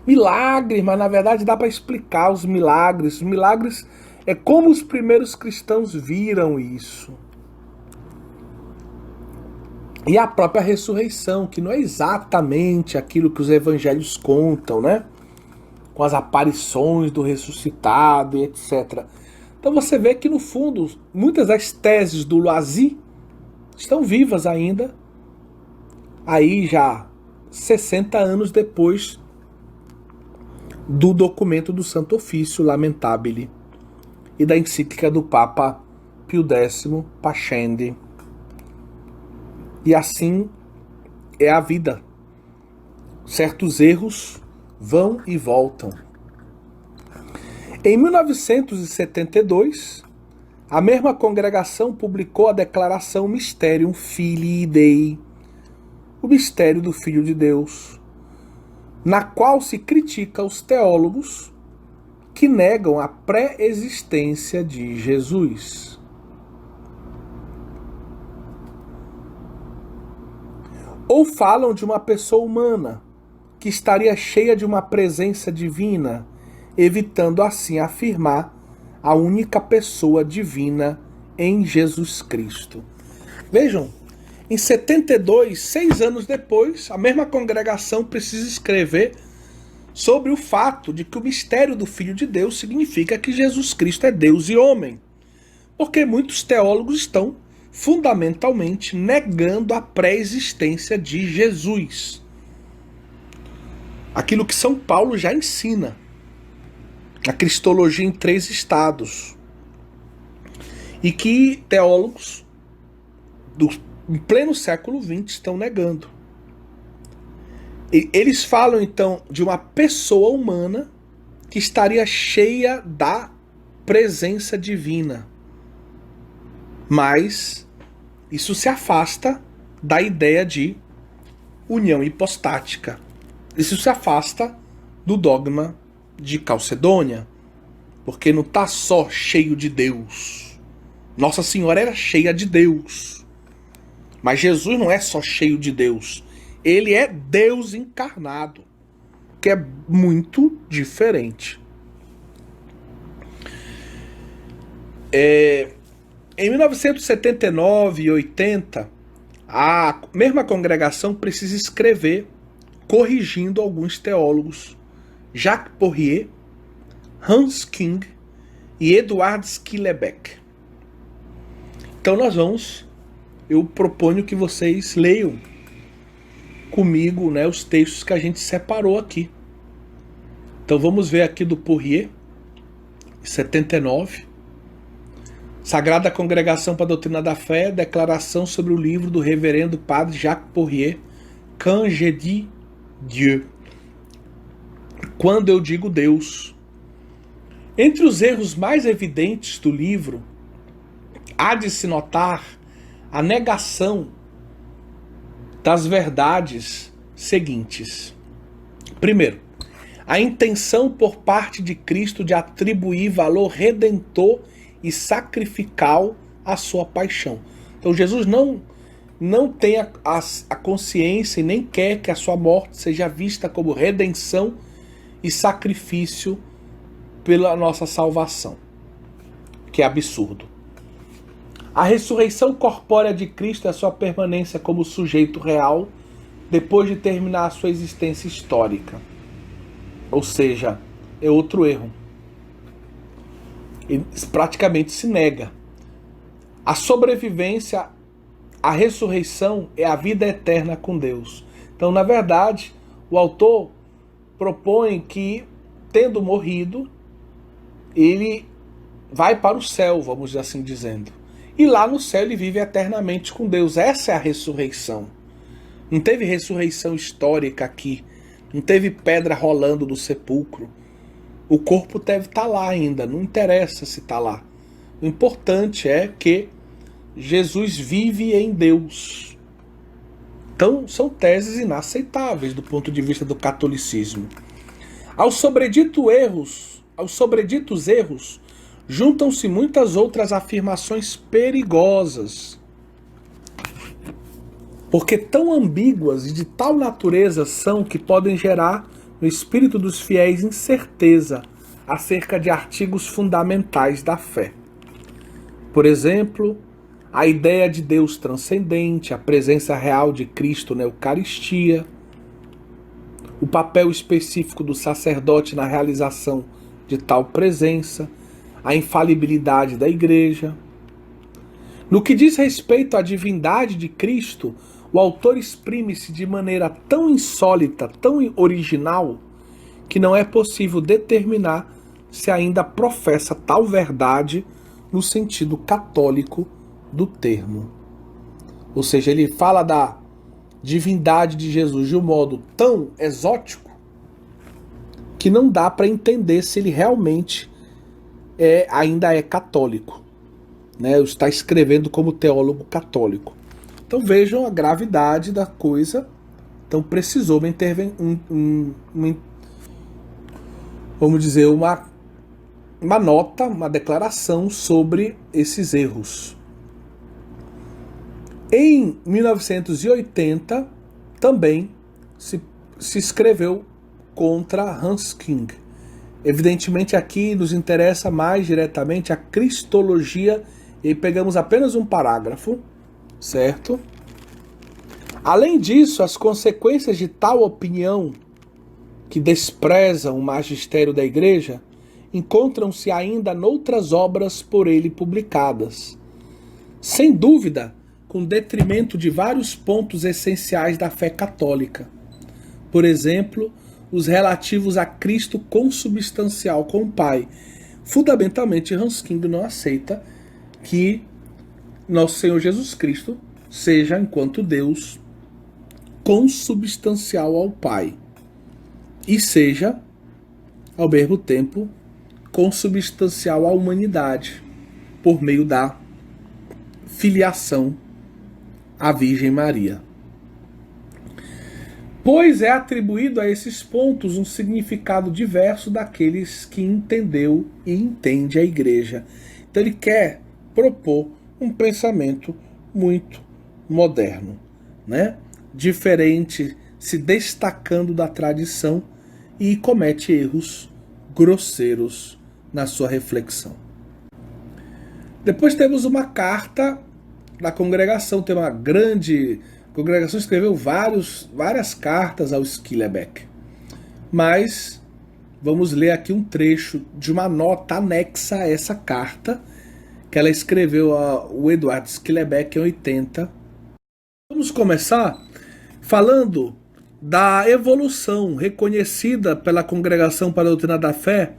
Milagres, mas na verdade dá para explicar os milagres. Os milagres é como os primeiros cristãos viram isso. E a própria ressurreição, que não é exatamente aquilo que os evangelhos contam, né? Com as aparições do ressuscitado e etc. Então você vê que, no fundo, muitas das teses do Loisy estão vivas ainda, aí já 60 anos depois do documento do Santo Ofício Lamentabile e da encíclica do Papa Pio X, Pascendi. E assim é a vida. Certos erros vão e voltam. Em 1972, a mesma congregação publicou a declaração Mysterium Filii Dei, o mistério do Filho de Deus, na qual se critica os teólogos que negam a pré-existência de Jesus. Ou falam de uma pessoa humana que estaria cheia de uma presença divina, evitando assim afirmar a única pessoa divina em Jesus Cristo. Vejam, em 72, 6 anos depois, a mesma congregação precisa escrever sobre o fato de que o mistério do Filho de Deus significa que Jesus Cristo é Deus e homem. Porque muitos teólogos estão fundamentalmente negando a pré-existência de Jesus. Aquilo que São Paulo já ensina. A cristologia em 3 estados. E que teólogos em pleno século XX estão negando. Eles falam então de uma pessoa humana que estaria cheia da presença divina. Mas isso se afasta da ideia de união hipostática. Isso se afasta do dogma de Calcedônia, porque não está só cheio de Deus. Nossa Senhora era cheia de Deus. Mas Jesus não é só cheio de Deus. Ele é Deus encarnado, que é muito diferente. Em 1979 e 80, a mesma congregação precisa escrever, corrigindo alguns teólogos, Jacques Porrier, Hans King e Eduard Schillebeck. Então eu proponho que vocês leiam comigo, né, os textos que a gente separou aqui. Então vamos ver aqui do Porrier, 79. Sagrada Congregação para a Doutrina da Fé, declaração sobre o livro do reverendo padre Jacques Porrier, Quand je dis Dieu. Quando eu digo Deus. Entre os erros mais evidentes do livro, há de se notar a negação das verdades seguintes. Primeiro, a intenção por parte de Cristo de atribuir valor redentor e sacrificial à sua paixão. Então Jesus não tem a consciência e nem quer que a sua morte seja vista como redenção e sacrifício pela nossa salvação, que é absurdo. A ressurreição corpórea de Cristo é a sua permanência como sujeito real depois de terminar a sua existência histórica. Ou seja, é outro erro. Ele praticamente se nega. A sobrevivência, a ressurreição é a vida eterna com Deus. Então, na verdade, o autor propõe que, tendo morrido, ele vai para o céu, vamos assim dizendo. E lá no céu ele vive eternamente com Deus. Essa é a ressurreição. Não teve ressurreição histórica aqui. Não teve pedra rolando do sepulcro. O corpo deve estar lá ainda. Não interessa se está lá. O importante é que Jesus vive em Deus. Então são teses inaceitáveis do ponto de vista do catolicismo. Aos sobreditos erros, juntam-se muitas outras afirmações perigosas, porque tão ambíguas e de tal natureza são que podem gerar no espírito dos fiéis incerteza acerca de artigos fundamentais da fé. Por exemplo, a ideia de Deus transcendente, a presença real de Cristo na Eucaristia, o papel específico do sacerdote na realização de tal presença, a infalibilidade da Igreja. No que diz respeito à divindade de Cristo, o autor exprime-se de maneira tão insólita, tão original, que não é possível determinar se ainda professa tal verdade no sentido católico do termo. Ou seja, ele fala da divindade de Jesus de um modo tão exótico que não dá para entender se ele realmente ainda é católico, né? Está escrevendo como teólogo católico. Então vejam a gravidade da coisa. Então precisou vamos dizer, uma nota, uma declaração sobre esses erros. Em 1980, também se escreveu contra Hans King. Evidentemente aqui nos interessa mais diretamente a cristologia, e aí pegamos apenas um parágrafo, certo? Além disso, as consequências de tal opinião, que despreza o magistério da Igreja, encontram-se ainda noutras obras por ele publicadas. Sem dúvida, com detrimento de vários pontos essenciais da fé católica. Por exemplo, os relativos a Cristo consubstancial com o Pai. Fundamentalmente, Hans King não aceita que nosso Senhor Jesus Cristo seja, enquanto Deus, consubstancial ao Pai. E seja, ao mesmo tempo, consubstancial à humanidade, por meio da filiação à Virgem Maria. Pois é atribuído a esses pontos um significado diverso daqueles que entendeu e entende a Igreja. Então ele quer propor um pensamento muito moderno, né? Diferente, se destacando da tradição, e comete erros grosseiros na sua reflexão. Depois temos uma carta da congregação, tem uma grande... A congregação escreveu várias cartas ao Schillebeck. Mas vamos ler aqui um trecho de uma nota anexa a essa carta, que ela escreveu o Eduard Schillebeck em 80. Vamos começar falando da evolução reconhecida pela Congregação para a Doutrina da Fé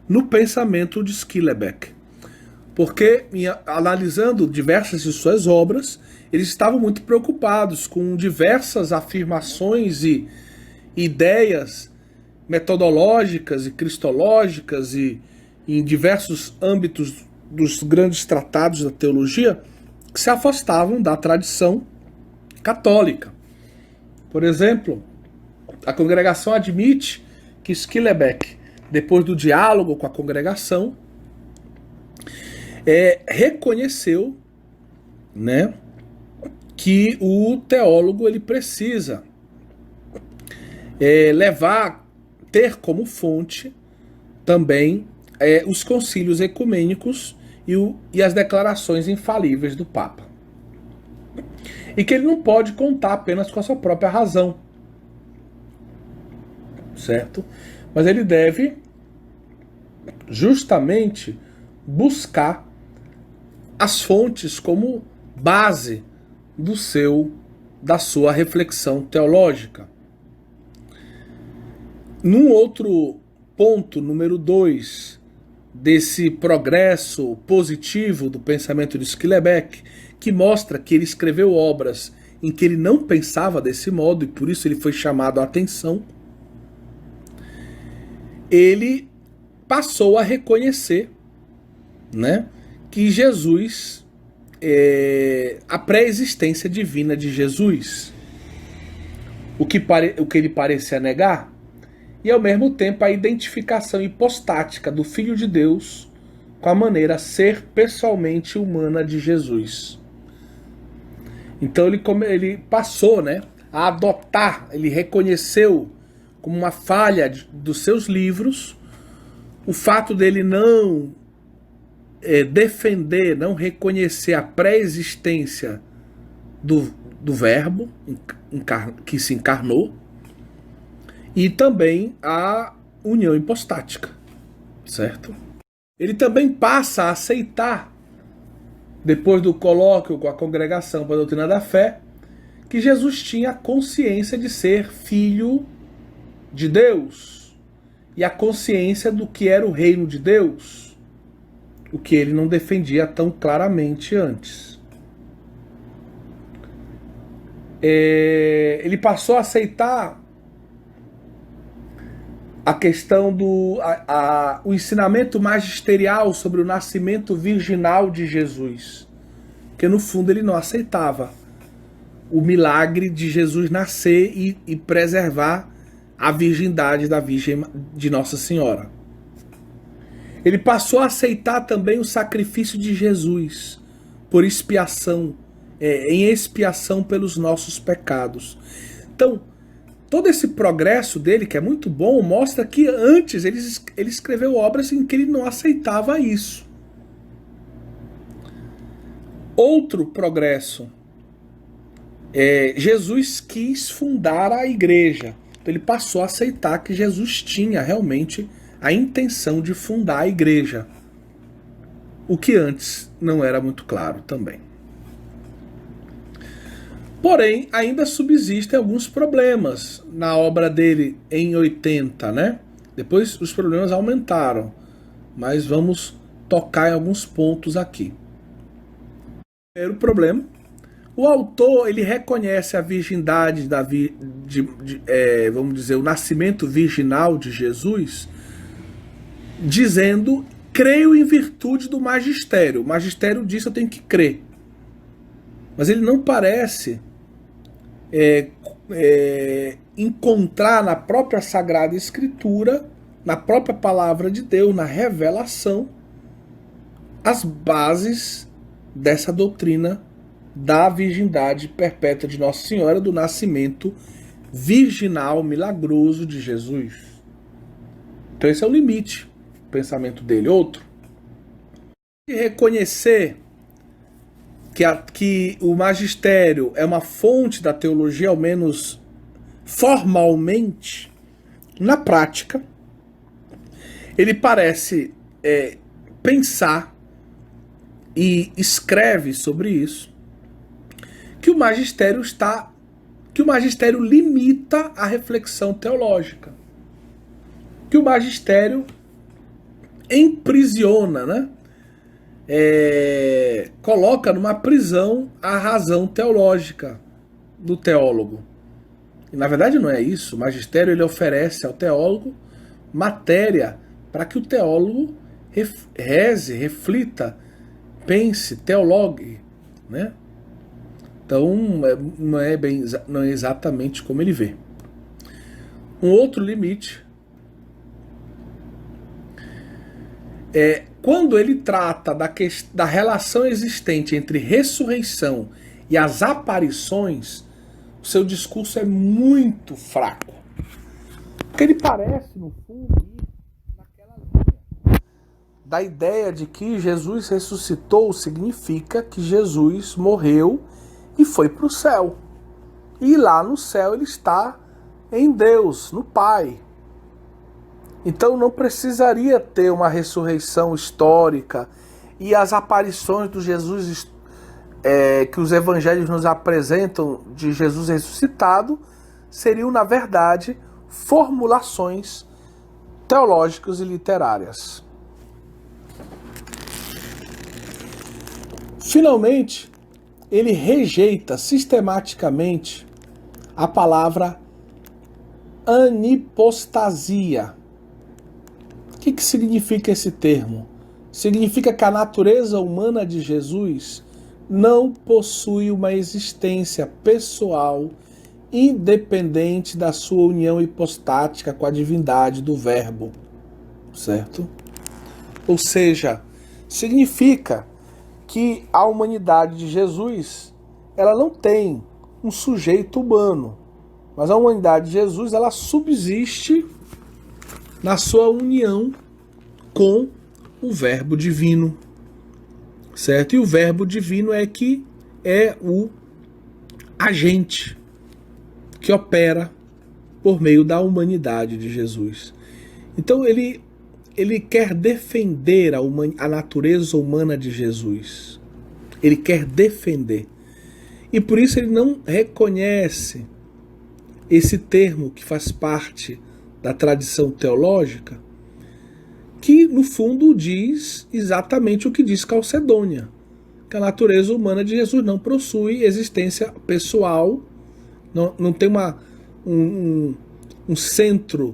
no pensamento de Schillebeck. Porque, analisando diversas de suas obras, eles estavam muito preocupados com diversas afirmações e ideias metodológicas e cristológicas e em diversos âmbitos dos grandes tratados da teologia que se afastavam da tradição católica. Por exemplo, a congregação admite que Schillebeck, depois do diálogo com a congregação, reconheceu, né, que o teólogo ele precisa ter como fonte também os concílios ecumênicos e as declarações infalíveis do Papa. E que ele não pode contar apenas com a sua própria razão, certo? Mas ele deve justamente buscar as fontes como base da sua reflexão teológica. Num outro ponto, número 2, desse progresso positivo do pensamento de Schillebeck, que mostra que ele escreveu obras em que ele não pensava desse modo, e por isso ele foi chamado a atenção, ele passou a reconhecer, né, que Jesus, a pré-existência divina de Jesus, o que ele parecia negar, e ao mesmo tempo a identificação hipostática do Filho de Deus com a maneira ser pessoalmente humana de Jesus. Então ele passou, né, a adotar, ele reconheceu como uma falha dos seus livros o fato dele não defender, não reconhecer a pré-existência do Verbo que se encarnou, e também a união hipostática, certo? Ele também passa a aceitar, depois do colóquio com a Congregação para a Doutrina da Fé, que Jesus tinha a consciência de ser filho de Deus e a consciência do que era o reino de Deus, o que ele não defendia tão claramente antes. Ele passou a aceitar a questão o ensinamento magisterial sobre o nascimento virginal de Jesus, que no fundo ele não aceitava o milagre de Jesus nascer e preservar a virgindade da Virgem de Nossa Senhora. Ele passou a aceitar também o sacrifício de Jesus por expiação, em expiação pelos nossos pecados. Então, todo esse progresso dele, que é muito bom, mostra que antes ele escreveu obras em que ele não aceitava isso. Outro progresso, Jesus quis fundar a igreja. Então ele passou a aceitar que Jesus tinha realmente a intenção de fundar a igreja. O que antes não era muito claro também. Porém, ainda subsistem alguns problemas na obra dele em 80, né? Depois os problemas aumentaram, mas vamos tocar em alguns pontos aqui. Primeiro problema, o autor ele reconhece a virgindade vamos dizer, o nascimento virginal de Jesus, dizendo: creio em virtude do magistério. O magistério diz: eu tenho que crer. Mas ele não parece encontrar na própria Sagrada Escritura, na própria Palavra de Deus, na revelação, as bases dessa doutrina da virgindade perpétua de Nossa Senhora, do nascimento virginal milagroso de Jesus. Então esse é o limite do pensamento dele. Outro, reconhecer que o magistério é uma fonte da teologia, ao menos formalmente. Na prática, ele parece pensar, e escreve sobre isso, que o magistério limita a reflexão teológica, que o magistério emprisiona, né? Coloca numa prisão a razão teológica do teólogo. E na verdade não é isso. O magistério ele oferece ao teólogo matéria para que o teólogo reze, reflita, pense, teologue, né? Então não é exatamente como ele vê. Um outro limite é quando ele trata da relação existente entre ressurreição e as aparições. O seu discurso é muito fraco, porque ele parece, no fundo, ir naquela linha da ideia de que Jesus ressuscitou significa que Jesus morreu e foi para o céu. E lá no céu ele está em Deus, no Pai. Então não precisaria ter uma ressurreição histórica, e as aparições do Jesus que os evangelhos nos apresentam de Jesus ressuscitado seriam, na verdade, formulações teológicas e literárias. Finalmente, ele rejeita sistematicamente a palavra anipostasia. O que significa esse termo? Significa que a natureza humana de Jesus não possui uma existência pessoal independente da sua união hipostática com a divindade do Verbo, certo? Ou seja, significa que a humanidade de Jesus, ela não tem um sujeito humano, mas a humanidade de Jesus, ela subsiste na sua união com o Verbo divino, certo? E o Verbo divino é o agente que opera por meio da humanidade de Jesus. Então ele quer defender a natureza humana de Jesus. Ele quer defender. E por isso ele não reconhece esse termo que faz parte da tradição teológica, que no fundo diz exatamente o que diz Calcedônia, que a natureza humana de Jesus não possui existência pessoal, não tem um centro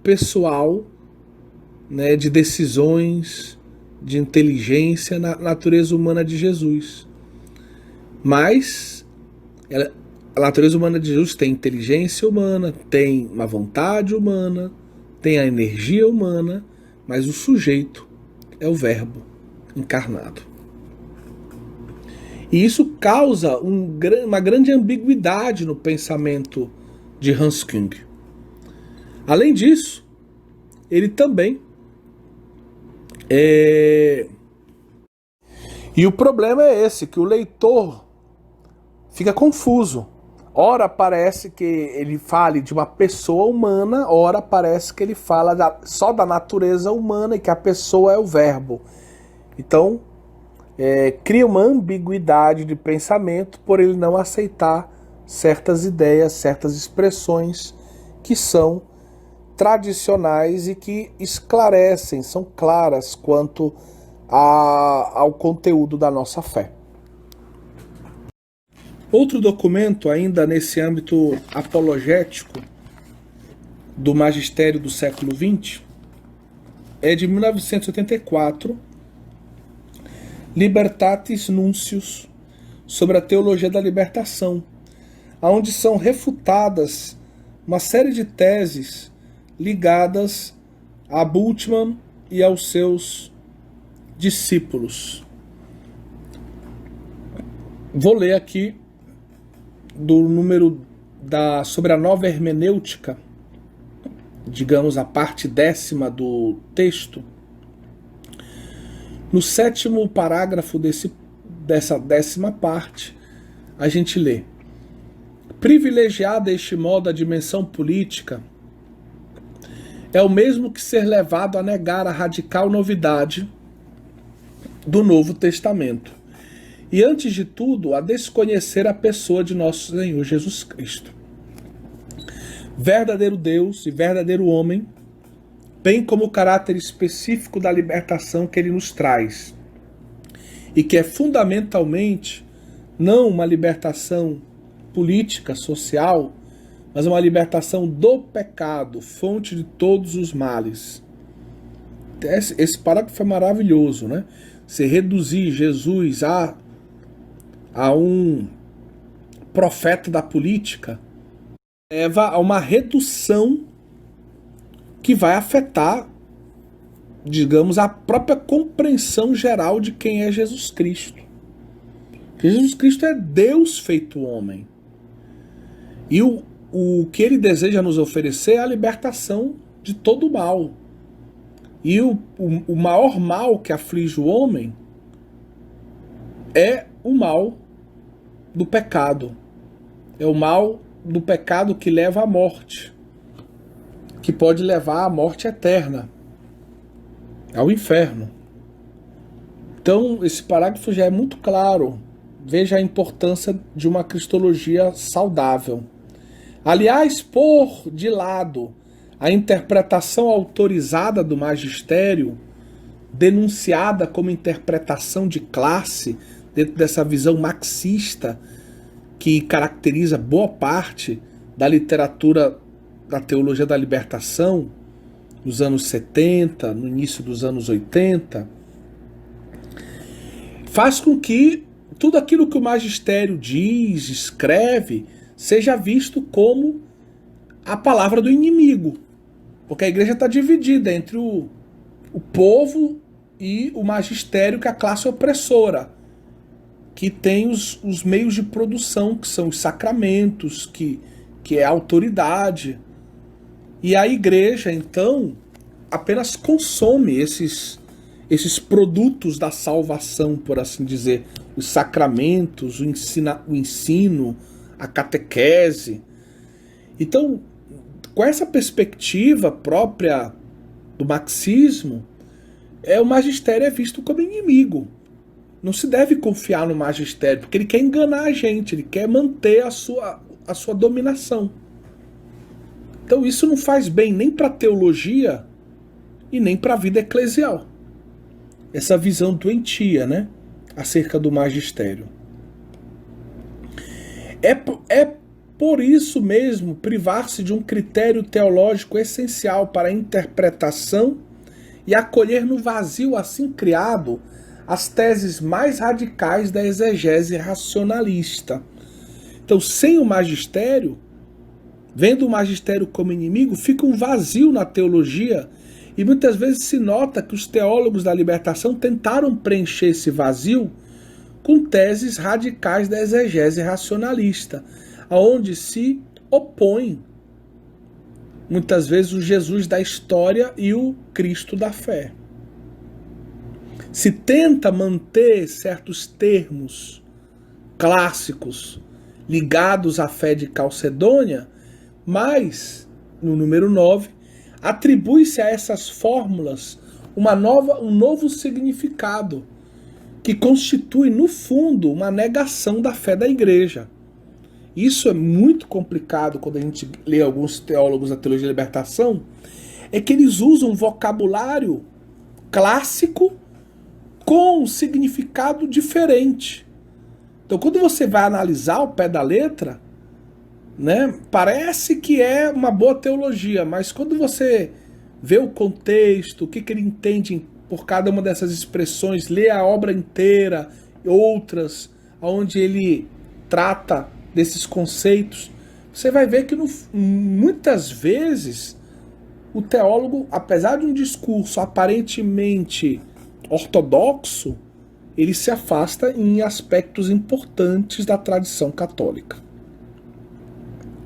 pessoal, né, de decisões, de inteligência na natureza humana de Jesus. Mas a natureza humana de Jesus tem inteligência humana, tem uma vontade humana, tem a energia humana, mas o sujeito é o Verbo encarnado. E isso causa uma grande ambiguidade no pensamento de Hans Küng. Além disso, ele também E o problema é esse, que o leitor fica confuso. Ora parece que ele fale de uma pessoa humana, ora parece que ele fala só da natureza humana e que a pessoa é o verbo. Então, cria uma ambiguidade de pensamento por ele não aceitar certas ideias, certas expressões que são tradicionais e que esclarecem, são claras quanto ao conteúdo da nossa fé. Outro documento, ainda nesse âmbito apologético do magistério do século XX, é de 1984, Libertatis Nuncius, sobre a teologia da libertação, onde são refutadas uma série de teses ligadas a Bultmann e aos seus discípulos. Vou ler aqui do número sobre a nova hermenêutica, digamos a parte 10ª do texto. No 7º parágrafo dessa 10ª parte, a gente lê: privilegiada este modo a dimensão política é o mesmo que ser levado a negar a radical novidade do Novo Testamento e, antes de tudo, a desconhecer a pessoa de nosso Senhor Jesus Cristo, verdadeiro Deus e verdadeiro homem, bem como o caráter específico da libertação que ele nos traz, e que é fundamentalmente não uma libertação política, social, mas uma libertação do pecado, fonte de todos os males. Esse parágrafo é maravilhoso, né? Se reduzir Jesus a um profeta da política leva a uma redução que vai afetar, digamos, a própria compreensão geral de quem é Jesus Cristo. Jesus Cristo é Deus feito homem. E o que ele deseja nos oferecer é a libertação de todo o mal. E o maior mal que aflige o homem é o mal do pecado. É o mal do pecado que leva à morte, que pode levar à morte eterna, ao inferno. Então, esse parágrafo já é muito claro. Veja a importância de uma cristologia saudável. Aliás, pôr de lado a interpretação autorizada do magistério, denunciada como interpretação de classe, dentro dessa visão marxista que caracteriza boa parte da literatura da teologia da libertação, nos anos 70, no início dos anos 80, faz com que tudo aquilo que o magistério diz, escreve, seja visto como a palavra do inimigo. Porque a igreja está dividida entre o povo e o magistério, que é a classe opressora, que tem os meios de produção, que são os sacramentos, que é a autoridade. E a igreja, então, apenas consome esses produtos da salvação, por assim dizer, os sacramentos, o ensino, a catequese. Então, com essa perspectiva própria do marxismo, o magistério é visto como inimigo. Não se deve confiar no magistério, porque ele quer enganar a gente, ele quer manter a sua dominação. Então isso não faz bem nem para a teologia e nem para a vida eclesial. Essa visão doentia, né, acerca do magistério. É por isso mesmo privar-se de um critério teológico essencial para a interpretação e acolher no vazio assim criado as teses mais radicais da exegese racionalista. Então, sem o magistério, vendo o magistério como inimigo, fica um vazio na teologia, e muitas vezes se nota que os teólogos da libertação tentaram preencher esse vazio com teses radicais da exegese racionalista, onde se opõem muitas vezes o Jesus da história e o Cristo da fé. Se tenta manter certos termos clássicos ligados à fé de Calcedônia, mas, no número 9, atribui-se a essas fórmulas um novo significado, que constitui, no fundo, uma negação da fé da igreja. Isso é muito complicado quando a gente lê alguns teólogos da teologia da libertação, é que eles usam um vocabulário clássico com um significado diferente. Então, quando você vai analisar o pé da letra, né, parece que é uma boa teologia, mas quando você vê o contexto, o que ele entende por cada uma dessas expressões, lê a obra inteira, outras, onde ele trata desses conceitos, você vai ver que muitas vezes o teólogo, apesar de um discurso aparentemente ortodoxo, ele se afasta em aspectos importantes da tradição católica.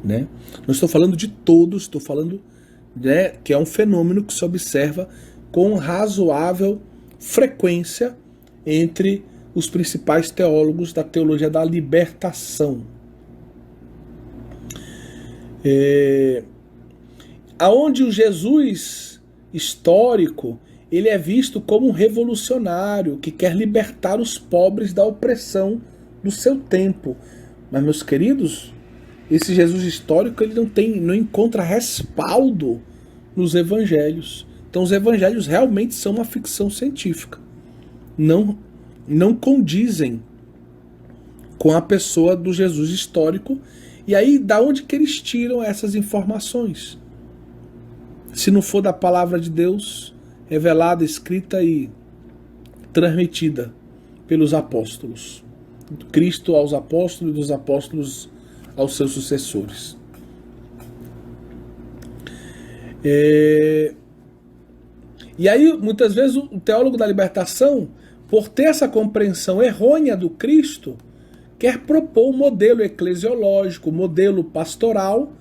Né? Não estou falando de todos, estou falando, né, que é um fenômeno que se observa com razoável frequência entre os principais teólogos da teologia da libertação. Aonde o Jesus histórico, ele é visto como um revolucionário que quer libertar os pobres da opressão do seu tempo. Mas, meus queridos, esse Jesus histórico ele não encontra respaldo nos evangelhos. Então os evangelhos realmente são uma ficção científica. Não condizem com a pessoa do Jesus histórico. E aí, da onde que eles tiram essas informações? Se não for da palavra de Deus, revelada, escrita e transmitida pelos apóstolos. Do Cristo aos apóstolos e dos apóstolos aos seus sucessores. E aí, muitas vezes, o teólogo da libertação, por ter essa compreensão errônea do Cristo, quer propor um modelo eclesiológico, um modelo pastoral,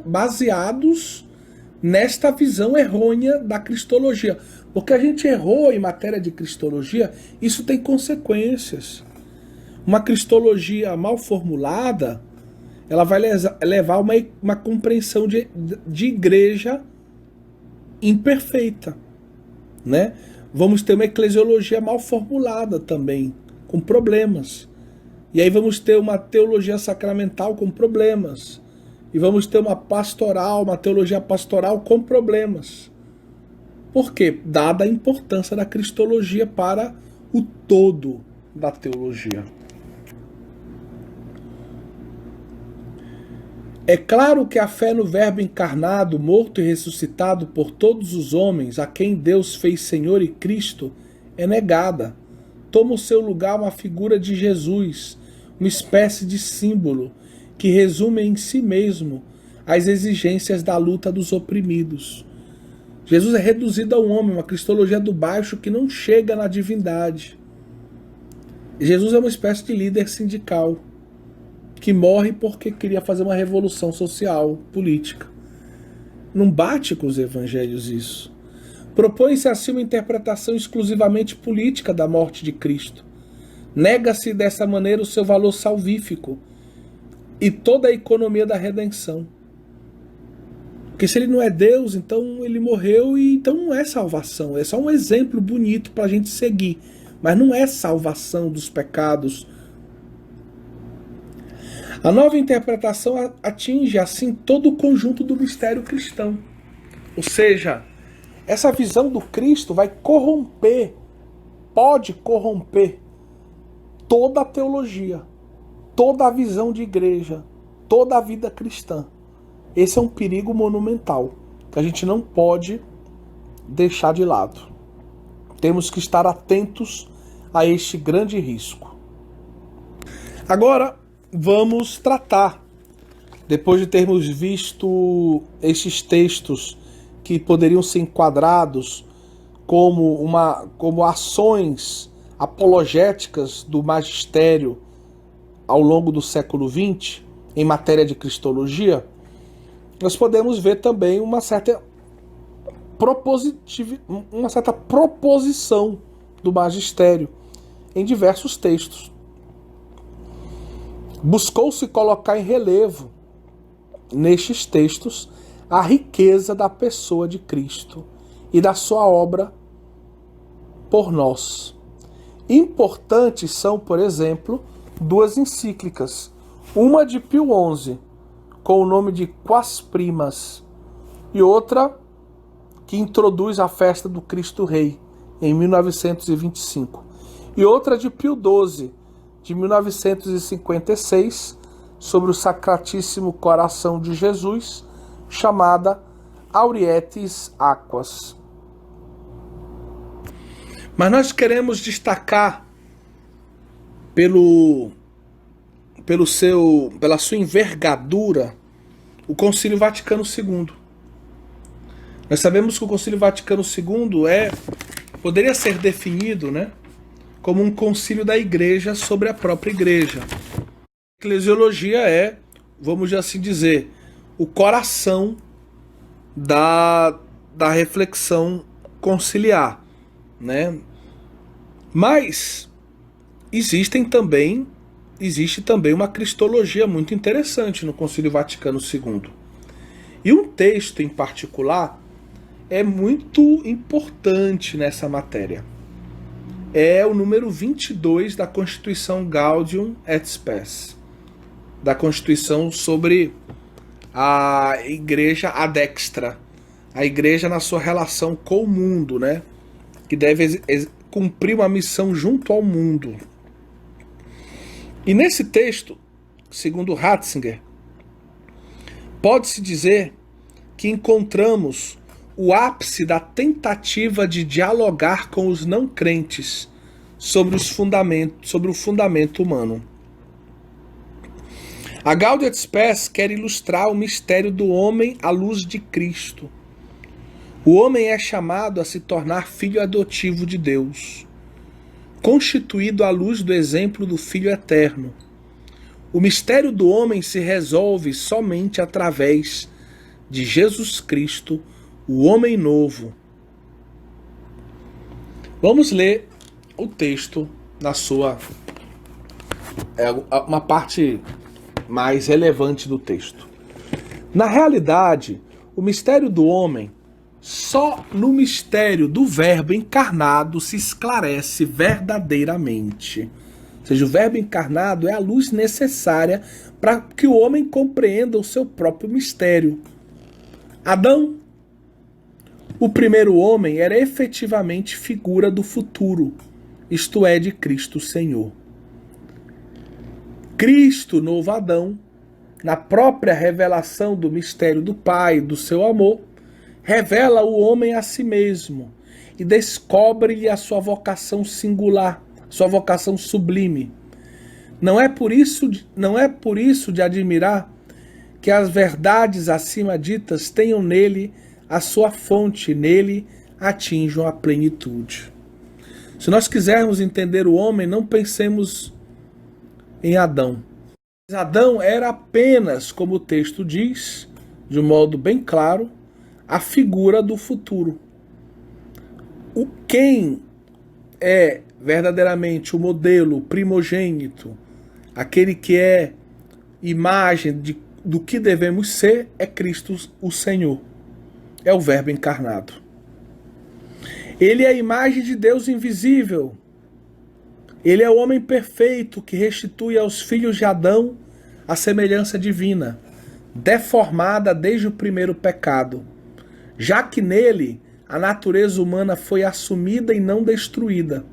baseados nesta visão errônea da cristologia. Porque a gente errou em matéria de cristologia, isso tem consequências. Uma cristologia mal formulada, ela vai levar uma compreensão de igreja imperfeita, né? Vamos ter uma eclesiologia mal formulada também, com problemas. E aí vamos ter uma teologia sacramental com problemas. E vamos ter uma teologia pastoral com problemas. Por quê? Dada a importância da cristologia para o todo da teologia. É claro que a fé no Verbo encarnado, morto e ressuscitado por todos os homens, a quem Deus fez Senhor e Cristo, é negada. Toma o seu lugar uma figura de Jesus, uma espécie de símbolo, que resume em si mesmo as exigências da luta dos oprimidos. Jesus é reduzido ao homem, uma cristologia do baixo que não chega na divindade. Jesus é uma espécie de líder sindical, que morre porque queria fazer uma revolução social, política. Não bate com os evangelhos isso. Propõe-se assim uma interpretação exclusivamente política da morte de Cristo. Nega-se dessa maneira o seu valor salvífico e toda a economia da redenção. Porque se ele não é Deus, então ele morreu e então não é salvação. É só um exemplo bonito para a gente seguir. Mas não é salvação dos pecados. A nova interpretação atinge assim todo o conjunto do mistério cristão. Ou seja, essa visão do Cristo vai corromper, pode corromper toda a teologia, toda a visão de igreja, toda a vida cristã. Esse é um perigo monumental, que a gente não pode deixar de lado. Temos que estar atentos a este grande risco. Agora, vamos tratar, depois de termos visto estes textos que poderiam ser enquadrados como ações apologéticas do magistério ao longo do século XX, em matéria de cristologia, nós podemos ver também uma certa proposição do magistério em diversos textos. Buscou-se colocar em relevo nestes textos a riqueza da pessoa de Cristo e da sua obra por nós. Importantes são, por exemplo, duas encíclicas, uma de Pio XI, com o nome de Quas Primas, e outra que introduz a festa do Cristo Rei, em 1925, e outra de Pio XII, de 1956, sobre o Sacratíssimo Coração de Jesus, chamada Aurietis Aquas. Mas nós queremos destacar pela sua envergadura o Concílio Vaticano II. Nós sabemos que o Concílio Vaticano II poderia ser definido, né, como um concílio da Igreja sobre a própria Igreja. A eclesiologia é, vamos assim dizer, o coração da reflexão conciliar, né? Mas existe também uma cristologia muito interessante no Concílio Vaticano II. E um texto em particular é muito importante nessa matéria. É o número 22 da Constituição Gaudium et Spes, da Constituição sobre a Igreja adextra, a Igreja na sua relação com o mundo, né? Que deve cumprir uma missão junto ao mundo. E nesse texto, segundo Ratzinger, pode-se dizer que encontramos o ápice da tentativa de dialogar com os não crentes sobre o fundamento humano. A Gaudium et Spes quer ilustrar o mistério do homem à luz de Cristo. O homem é chamado a se tornar filho adotivo de Deus, constituído à luz do exemplo do Filho Eterno. O mistério do homem se resolve somente através de Jesus Cristo, o homem novo. Vamos ler o texto na sua... uma parte mais relevante do texto. Na realidade, o mistério do homem, só no mistério do Verbo encarnado se esclarece verdadeiramente. Ou seja, o Verbo encarnado é a luz necessária para que o homem compreenda o seu próprio mistério. Adão, o primeiro homem, era efetivamente figura do futuro, isto é, de Cristo Senhor. Cristo, novo Adão, na própria revelação do mistério do Pai, do seu amor, revela o homem a si mesmo e descobre-lhe a sua vocação singular, sua vocação sublime. Não é por isso de admirar que as verdades acima ditas tenham nele a sua fonte, nele atinjam a plenitude. Se nós quisermos entender o homem, não pensemos em Adão. Adão era apenas, como o texto diz, de um modo bem claro, a figura do futuro. Quem é verdadeiramente o modelo primogênito, aquele que é imagem do que devemos ser, é Cristo o Senhor. É o Verbo encarnado. Ele é a imagem de Deus invisível. Ele é o homem perfeito que restitui aos filhos de Adão a semelhança divina, deformada desde o primeiro pecado, já que nele a natureza humana foi assumida e não destruída.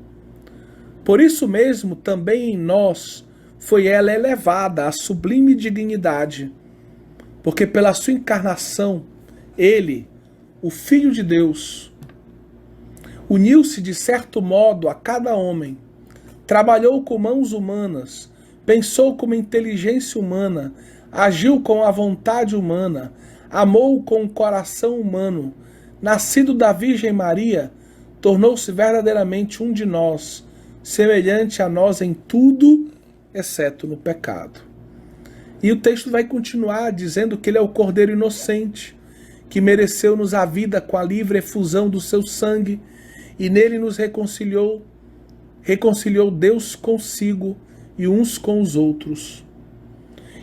Por isso mesmo, também em nós foi ela elevada à sublime dignidade, porque pela sua encarnação, ele, o Filho de Deus, uniu-se de certo modo a cada homem, trabalhou com mãos humanas, pensou com inteligência humana, agiu com a vontade humana, amou com o coração humano, nascido da Virgem Maria, tornou-se verdadeiramente um de nós, semelhante a nós em tudo, exceto no pecado. E o texto vai continuar dizendo que ele é o Cordeiro inocente, que mereceu-nos a vida com a livre efusão do seu sangue, e nele nos reconciliou Deus consigo e uns com os outros.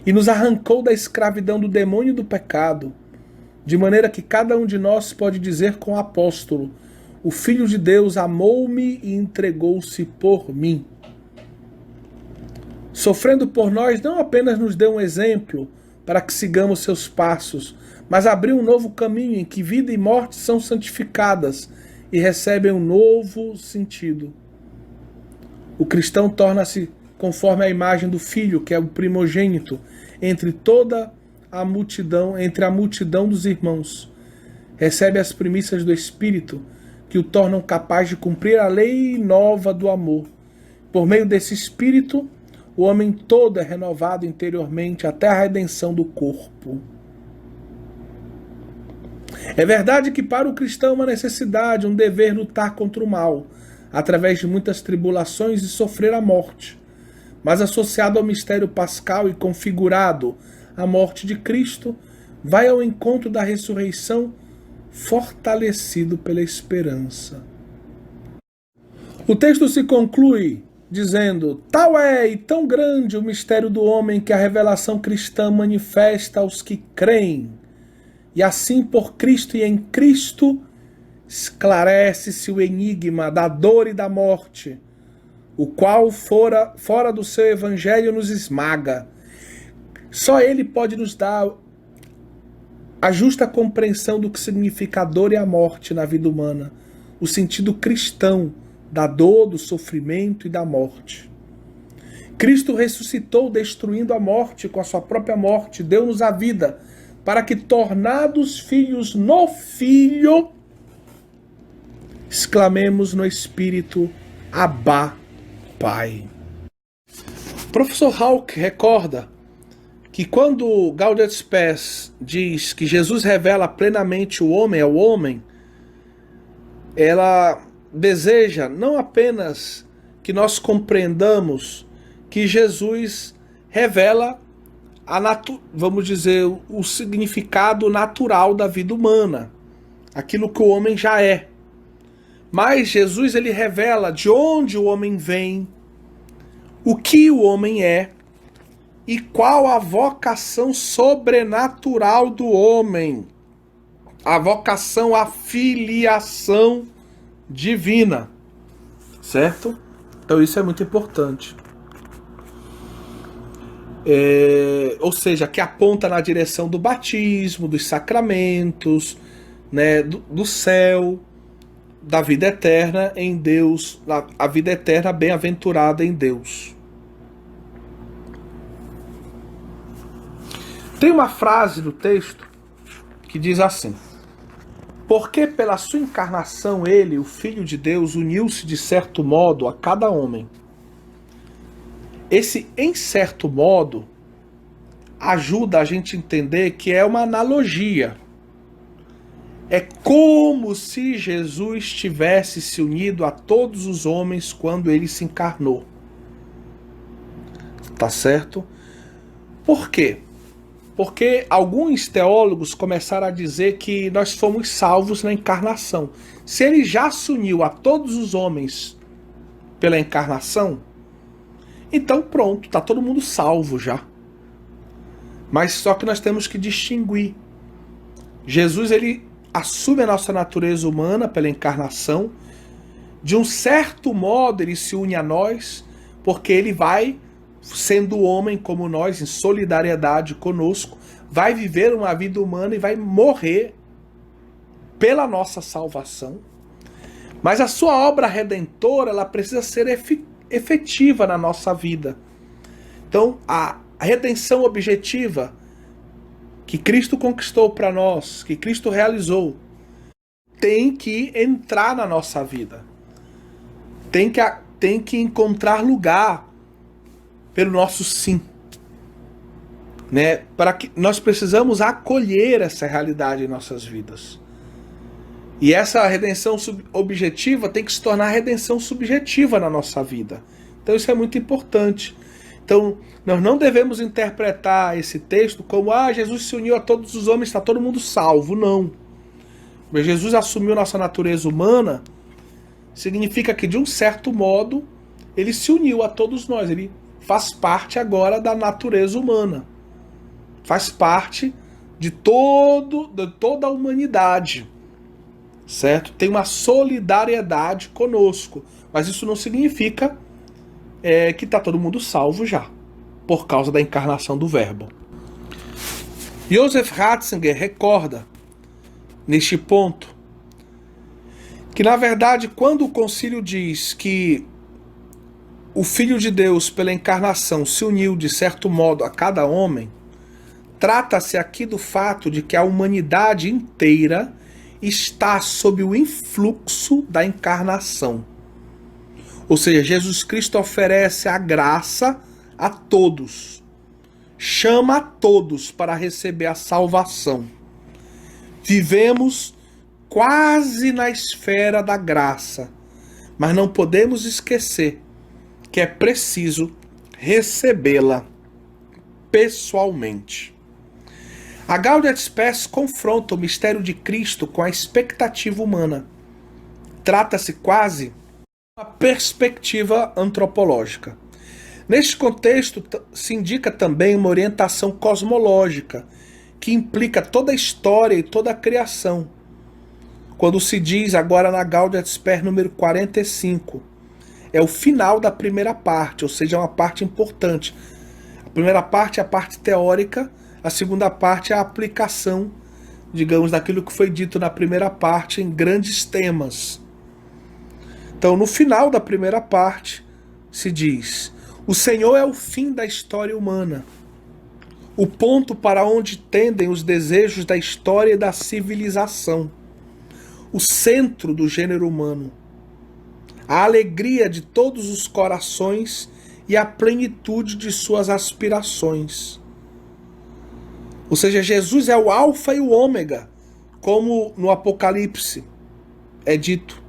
E nos arrancou da escravidão do demônio e do pecado, de maneira que cada um de nós pode dizer com o apóstolo: o Filho de Deus amou-me e entregou-se por mim. Sofrendo por nós, não apenas nos deu um exemplo para que sigamos seus passos, mas abriu um novo caminho em que vida e morte são santificadas e recebem um novo sentido. O cristão torna-se conforme a imagem do Filho, que é o primogênito, entre a multidão dos irmãos. Recebe as primícias do Espírito, que o tornam capaz de cumprir a lei nova do amor. Por meio desse Espírito, o homem todo é renovado interiormente até a redenção do corpo. É verdade que para o cristão é uma necessidade, um dever lutar contra o mal, através de muitas tribulações e sofrer a morte. Mas associado ao mistério pascal e configurado à morte de Cristo, vai ao encontro da ressurreição fortalecido pela esperança. O texto se conclui dizendo: tal é e tão grande o mistério do homem que a revelação cristã manifesta aos que creem, e assim por Cristo e em Cristo esclarece-se o enigma da dor e da morte, o qual fora do seu evangelho nos esmaga. Só ele pode nos dar a justa compreensão do que significa a dor e a morte na vida humana, o sentido cristão da dor, do sofrimento e da morte. Cristo ressuscitou destruindo a morte com a sua própria morte, deu-nos a vida, para que, tornados filhos no Filho, exclamemos no Espírito: Abba, Pai. O professor Hauck recorda que quando Gaudium Spes diz que Jesus revela plenamente o homem ao homem, ela deseja não apenas que nós compreendamos que Jesus revela vamos dizer, o significado natural da vida humana, aquilo que o homem já é. Mas Jesus ele revela de onde o homem vem, o que o homem é e qual a vocação sobrenatural do homem, a vocação à filiação divina, certo? Então isso é muito importante. Ou seja, que aponta na direção do batismo, dos sacramentos, né, do céu, da vida eterna em Deus, a vida eterna bem-aventurada em Deus. Tem uma frase no texto que diz assim: porque pela sua encarnação ele, o Filho de Deus, uniu-se de certo modo a cada homem. Esse em certo modo ajuda a gente a entender que é uma analogia. É como se Jesus tivesse se unido a todos os homens quando ele se encarnou. Tá certo? Por quê? Porque alguns teólogos começaram a dizer que nós fomos salvos na encarnação. Se ele já se uniu a todos os homens pela encarnação, então pronto, está todo mundo salvo já. Mas só que nós temos que distinguir. Jesus ele assume a nossa natureza humana pela encarnação. De um certo modo ele se une a nós, porque ele vai, sendo homem como nós, em solidariedade conosco, vai viver uma vida humana e vai morrer pela nossa salvação. Mas a sua obra redentora ela precisa ser efetiva na nossa vida. Então, a redenção objetiva que Cristo conquistou para nós, que Cristo realizou, tem que entrar na nossa vida. Tem que encontrar lugar pelo nosso sim. Né? Para que nós precisamos acolher essa realidade em nossas vidas. E essa redenção objetiva tem que se tornar redenção subjetiva na nossa vida. Então isso é muito importante. Então, nós não devemos interpretar esse texto como Jesus se uniu a todos os homens, está todo mundo salvo. Não. Mas Jesus assumiu nossa natureza humana, significa que, de um certo modo, ele se uniu a todos nós. Ele faz parte agora da natureza humana. Faz parte de toda a humanidade. Certo? Tem uma solidariedade conosco. Mas isso não significa que está todo mundo salvo já, por causa da encarnação do Verbo. Joseph Ratzinger recorda, neste ponto, que na verdade quando o concílio diz que o Filho de Deus pela encarnação se uniu de certo modo a cada homem, trata-se aqui do fato de que a humanidade inteira está sob o influxo da encarnação. Ou seja, Jesus Cristo oferece a graça a todos, chama a todos para receber a salvação. Vivemos quase na esfera da graça, mas não podemos esquecer que é preciso recebê-la pessoalmente. A Gaudium et Spes confronta o mistério de Cristo com a expectativa humana. Trata-se quase uma perspectiva antropológica. Neste contexto, se indica também uma orientação cosmológica, que implica toda a história e toda a criação. Quando se diz agora na Gaudium et Spes número 45, é o final da primeira parte, ou seja, é uma parte importante. A primeira parte é a parte teórica, a segunda parte é a aplicação, digamos, daquilo que foi dito na primeira parte em grandes temas. Então, no final da primeira parte, se diz: o Senhor é o fim da história humana, o ponto para onde tendem os desejos da história e da civilização, o centro do gênero humano, a alegria de todos os corações e a plenitude de suas aspirações. Ou seja, Jesus é o alfa e o ômega, como no Apocalipse é dito,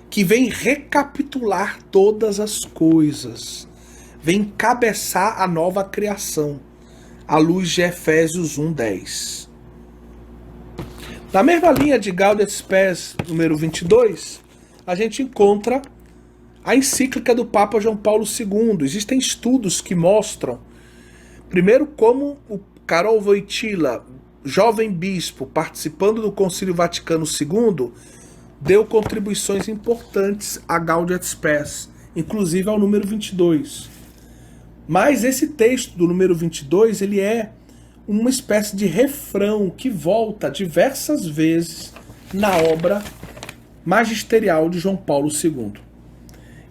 que vem recapitular todas as coisas, vem encabeçar a nova criação, à luz de Efésios 1:10. Na mesma linha de Gaudium et Spes número 22, a gente encontra a encíclica do Papa João Paulo II. Existem estudos que mostram, primeiro, como o Karol Wojtyla, jovem bispo, participando do Concílio Vaticano II, deu contribuições importantes a Gaudium et Spes, inclusive ao número 22. Mas esse texto do número 22, ele é uma espécie de refrão que volta diversas vezes na obra magisterial de João Paulo II.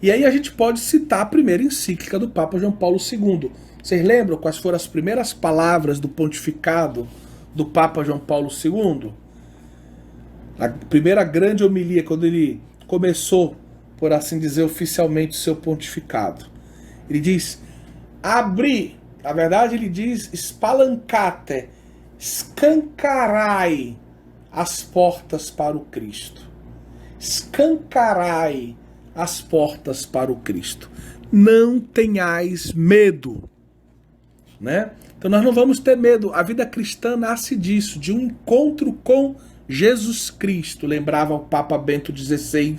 E aí a gente pode citar a primeira encíclica do Papa João Paulo II. Vocês lembram quais foram as primeiras palavras do pontificado do Papa João Paulo II? A primeira grande homilia, quando ele começou, por assim dizer, oficialmente o seu pontificado. Ele diz: abri, na verdade ele diz spalancate, escancarai as portas para o Cristo. Escancarai as portas para o Cristo. Não tenhais medo. Né? Então nós não vamos ter medo. A vida cristã nasce disso, de um encontro com Jesus Cristo. Lembrava o Papa Bento XVI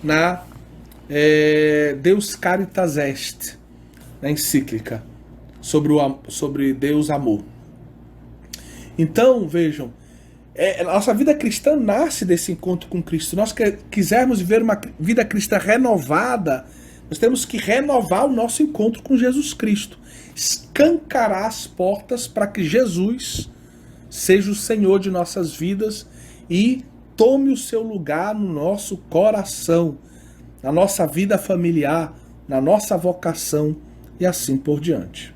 na Deus Caritas Est, na encíclica sobre Deus Amor. Então, vejam, a nossa vida cristã nasce desse encontro com Cristo. Se nós quisermos viver uma vida cristã renovada, nós temos que renovar o nosso encontro com Jesus Cristo. Escancarar as portas para que Jesus seja o Senhor de nossas vidas e tome o seu lugar no nosso coração, na nossa vida familiar, na nossa vocação e assim por diante.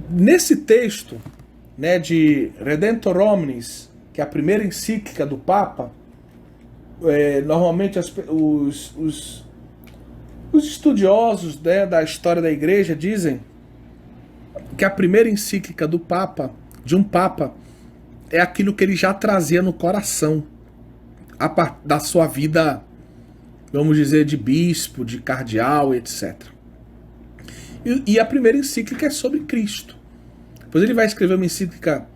Nesse texto, né, de Redemptor Hominis, que é a primeira encíclica do Papa, normalmente os estudiosos, né, da história da Igreja dizem que a primeira encíclica do Papa, de um Papa, é aquilo que ele já trazia no coração da sua vida, vamos dizer, de bispo, de cardeal, etc. E a primeira encíclica é sobre Cristo. Depois ele vai escrever uma encíclica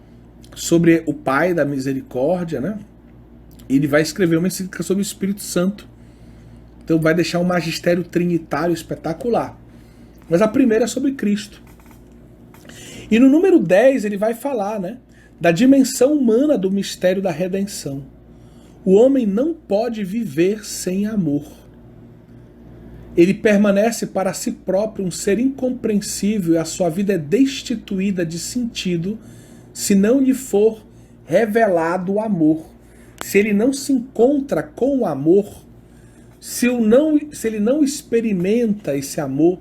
sobre o Pai da Misericórdia, né? E ele vai escrever uma encíclica sobre o Espírito Santo. Então vai deixar um magistério trinitário espetacular. Mas a primeira é sobre Cristo. E no número 10 ele vai falar, né, da dimensão humana do mistério da redenção. O homem não pode viver sem amor. Ele permanece para si próprio um ser incompreensível e a sua vida é destituída de sentido se não lhe for revelado o amor. Se ele não se encontra com o amor, se ele não experimenta esse amor,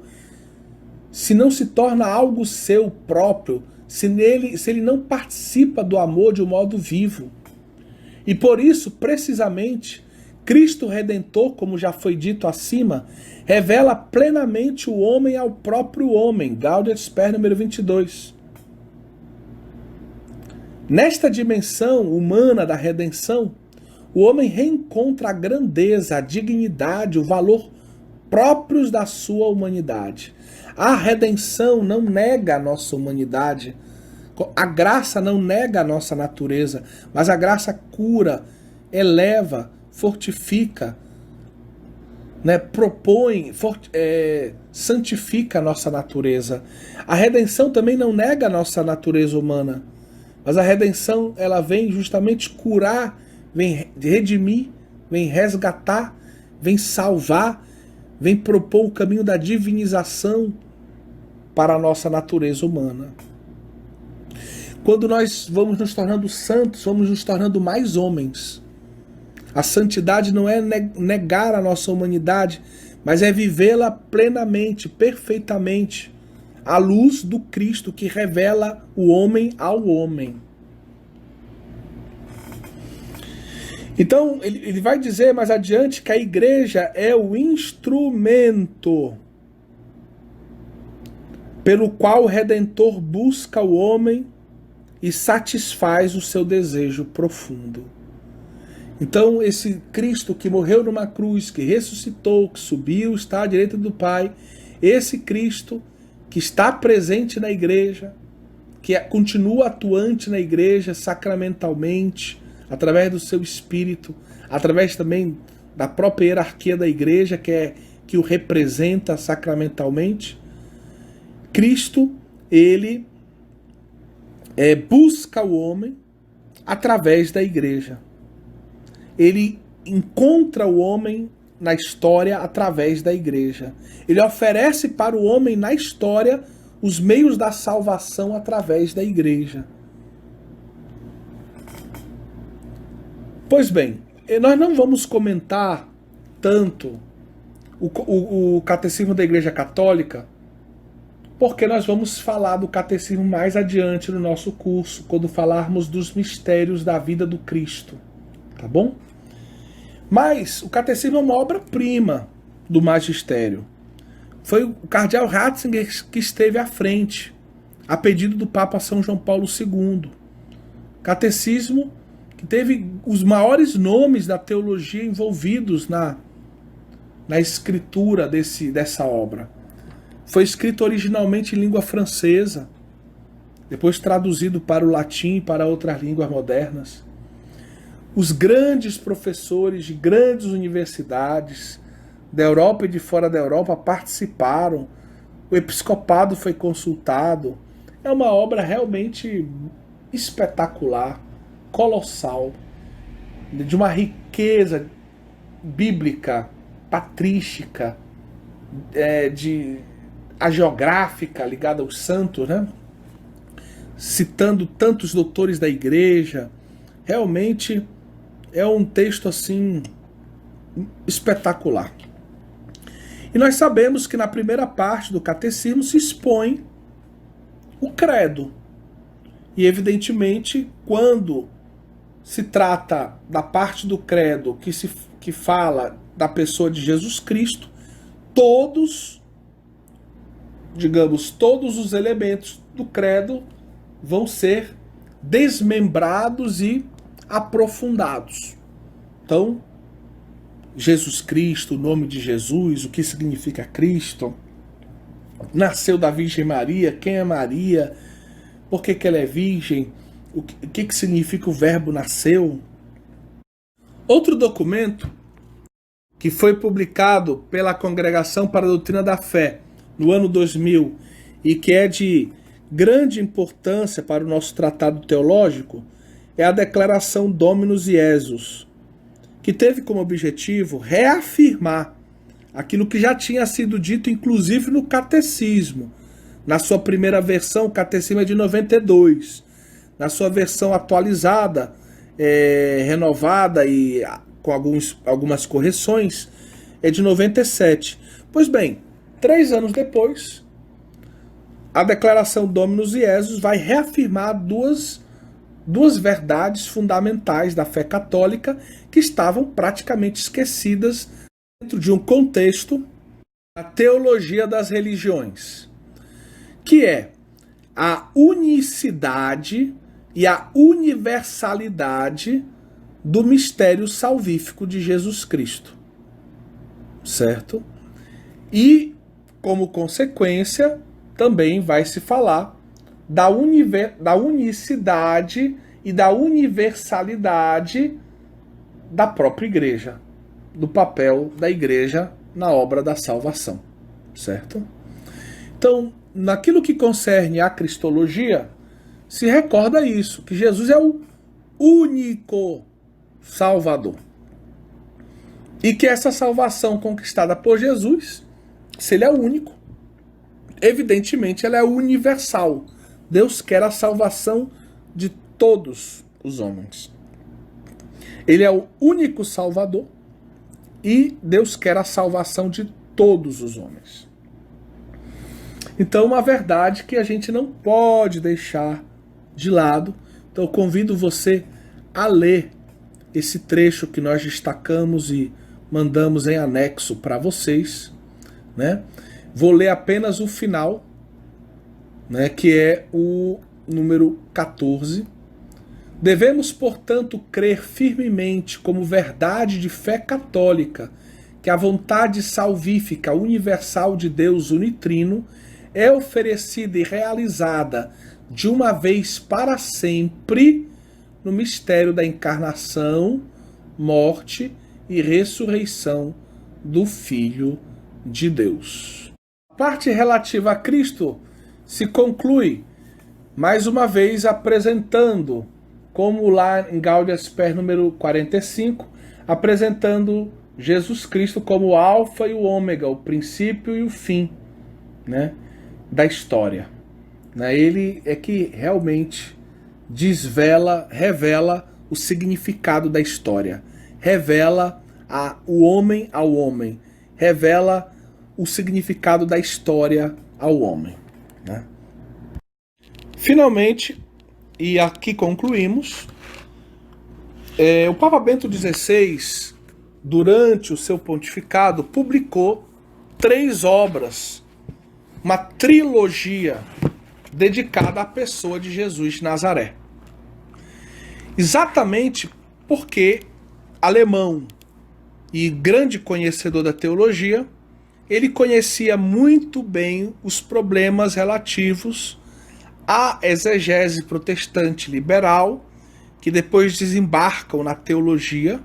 se não se torna algo seu próprio, se ele não participa do amor de um modo vivo. E por isso, precisamente, Cristo Redentor, como já foi dito acima, revela plenamente o homem ao próprio homem. Gaudium et Spes, número 22. Nesta dimensão humana da redenção, o homem reencontra a grandeza, a dignidade, o valor próprios da sua humanidade. A redenção não nega a nossa humanidade. A graça não nega a nossa natureza, mas a graça cura, eleva, fortifica, né, propõe, santifica a nossa natureza. A redenção também não nega a nossa natureza humana, mas a redenção ela vem justamente curar, vem redimir, vem resgatar, vem salvar, vem propor o caminho da divinização para a nossa natureza humana. Quando nós vamos nos tornando santos, vamos nos tornando mais homens. A santidade não é negar a nossa humanidade, mas é vivê-la plenamente, perfeitamente, à luz do Cristo que revela o homem ao homem. Então, ele vai dizer mais adiante que a igreja é o instrumento pelo qual o Redentor busca o homem e satisfaz o seu desejo profundo. Então, esse Cristo que morreu numa cruz, que ressuscitou, que subiu, está à direita do Pai, esse Cristo que está presente na igreja, que continua atuante na igreja sacramentalmente, através do seu Espírito, através também da própria hierarquia da igreja, que o representa sacramentalmente. Cristo, ele busca o homem através da igreja. Ele encontra o homem na história através da igreja. Ele oferece para o homem na história os meios da salvação através da igreja. Pois bem, nós não vamos comentar tanto o Catecismo da Igreja Católica, porque nós vamos falar do Catecismo mais adiante no nosso curso, quando falarmos dos mistérios da vida do Cristo. Tá bom? Mas o Catecismo é uma obra-prima do magistério. Foi o cardeal Ratzinger que esteve à frente, a pedido do Papa São João Paulo II. Catecismo que teve os maiores nomes da teologia envolvidos na escritura dessa obra. Foi escrito originalmente em língua francesa, depois traduzido para o latim e para outras línguas modernas. Os grandes professores de grandes universidades da Europa e de fora da Europa participaram, o episcopado foi consultado. É uma obra realmente espetacular, colossal, de uma riqueza bíblica, patrística, hagiográfica ligada aos santos, né? Citando tantos doutores da igreja. Realmente é um texto assim espetacular. E nós sabemos que na primeira parte do catecismo se expõe o credo. E evidentemente, quando se trata da parte do credo que fala da pessoa de Jesus Cristo, todos os elementos do credo vão ser desmembrados e aprofundados. Então, Jesus Cristo, o nome de Jesus, o que significa Cristo, nasceu da Virgem Maria, quem é Maria, por que ela é virgem, o que significa o verbo nasceu. Outro documento que foi publicado pela Congregação para a Doutrina da Fé no ano 2000 e que é de grande importância para o nosso tratado teológico é a Declaração Dominus Iesus, que teve como objetivo reafirmar aquilo que já tinha sido dito, inclusive no Catecismo. Na sua primeira versão, o Catecismo é de 92. Na sua versão atualizada, renovada e com algumas correções, é de 97. Pois bem, 3 anos depois, a Declaração Dominus Iesus vai reafirmar duas verdades fundamentais da fé católica que estavam praticamente esquecidas dentro de um contexto da teologia das religiões, que é a unicidade e a universalidade do mistério salvífico de Jesus Cristo, certo? E, como consequência, também vai se falar da unicidade e da universalidade da própria igreja, do papel da igreja na obra da salvação, certo? Então, naquilo que concerne à cristologia, se recorda isso, que Jesus é o único Salvador. E que essa salvação conquistada por Jesus, se ele é o único, evidentemente ela é universal. Deus quer a salvação de todos os homens. Ele é o único Salvador e Deus quer a salvação de todos os homens. Então, uma verdade que a gente não pode deixar de lado. Então, eu convido você a ler esse trecho que nós destacamos e mandamos em anexo para vocês, né? Vou ler apenas o final, né, que é o número 14. Devemos, portanto, crer firmemente como verdade de fé católica que a vontade salvífica universal de Deus unitrino é oferecida e realizada de uma vez para sempre no mistério da encarnação, morte e ressurreição do Filho de Deus. A parte relativa a Cristo se conclui, mais uma vez, apresentando, como lá em Gaudium et Spes número 45, apresentando Jesus Cristo como o alfa e o ômega, o princípio e o fim, né, da história. Ele é que realmente revela o significado da história, revela o homem ao homem, revela o significado da história ao homem, né? Finalmente, e aqui concluímos, o Papa Bento XVI, durante o seu pontificado, publicou 3 obras, uma trilogia dedicada à pessoa de Jesus de Nazaré. Exatamente porque, alemão e grande conhecedor da teologia, ele conhecia muito bem os problemas relativos à exegese protestante liberal, que depois desembarcam na teologia,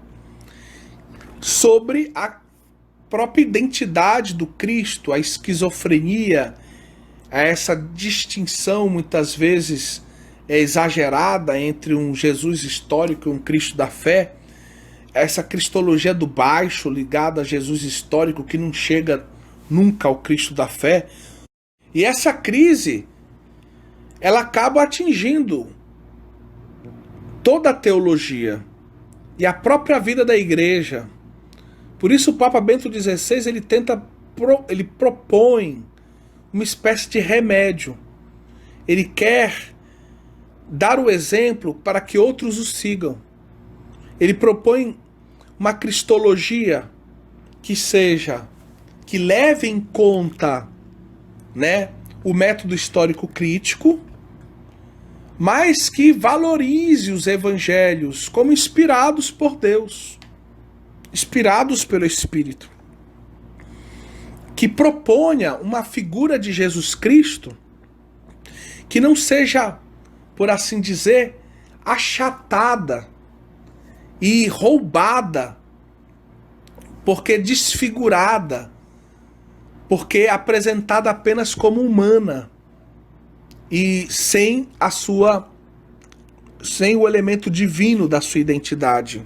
sobre a própria identidade do Cristo, a esquizofrenia, a essa distinção muitas vezes exagerada entre um Jesus histórico e um Cristo da fé, essa cristologia do baixo ligada a Jesus histórico que não chega nunca ao Cristo da fé. E essa crise, ela acaba atingindo toda a teologia e a própria vida da igreja. Por isso o Papa Bento XVI ele propõe uma espécie de remédio. Ele quer dar o exemplo para que outros o sigam. Ele propõe uma cristologia que leve em conta, né, o método histórico crítico, mas que valorize os evangelhos como inspirados por Deus, inspirados pelo Espírito, que proponha uma figura de Jesus Cristo que não seja, por assim dizer, achatada e roubada, porque desfigurada, porque apresentada apenas como humana e sem o elemento divino da sua identidade,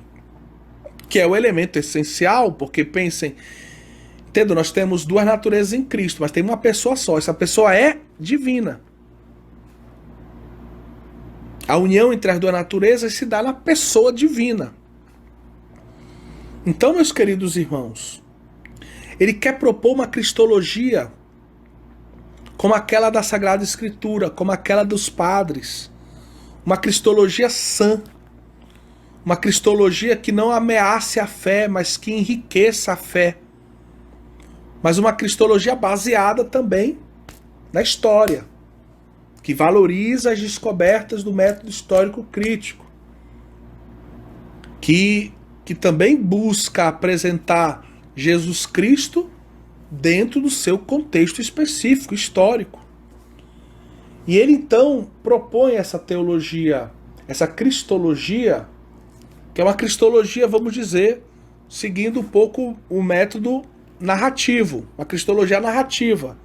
que é o elemento essencial, porque pensem, entendo, nós temos duas naturezas em Cristo, mas tem uma pessoa só, essa pessoa é divina. A união entre as duas naturezas se dá na pessoa divina. Então, meus queridos irmãos, ele quer propor uma cristologia como aquela da Sagrada Escritura, como aquela dos padres. Uma cristologia sã. Uma cristologia que não ameace a fé, mas que enriqueça a fé. Mas uma cristologia baseada também na história, que valoriza as descobertas do método histórico crítico, que também busca apresentar Jesus Cristo dentro do seu contexto específico, histórico. E ele então propõe essa teologia, essa cristologia, que é uma cristologia, vamos dizer, seguindo um pouco o método narrativo, uma cristologia narrativa,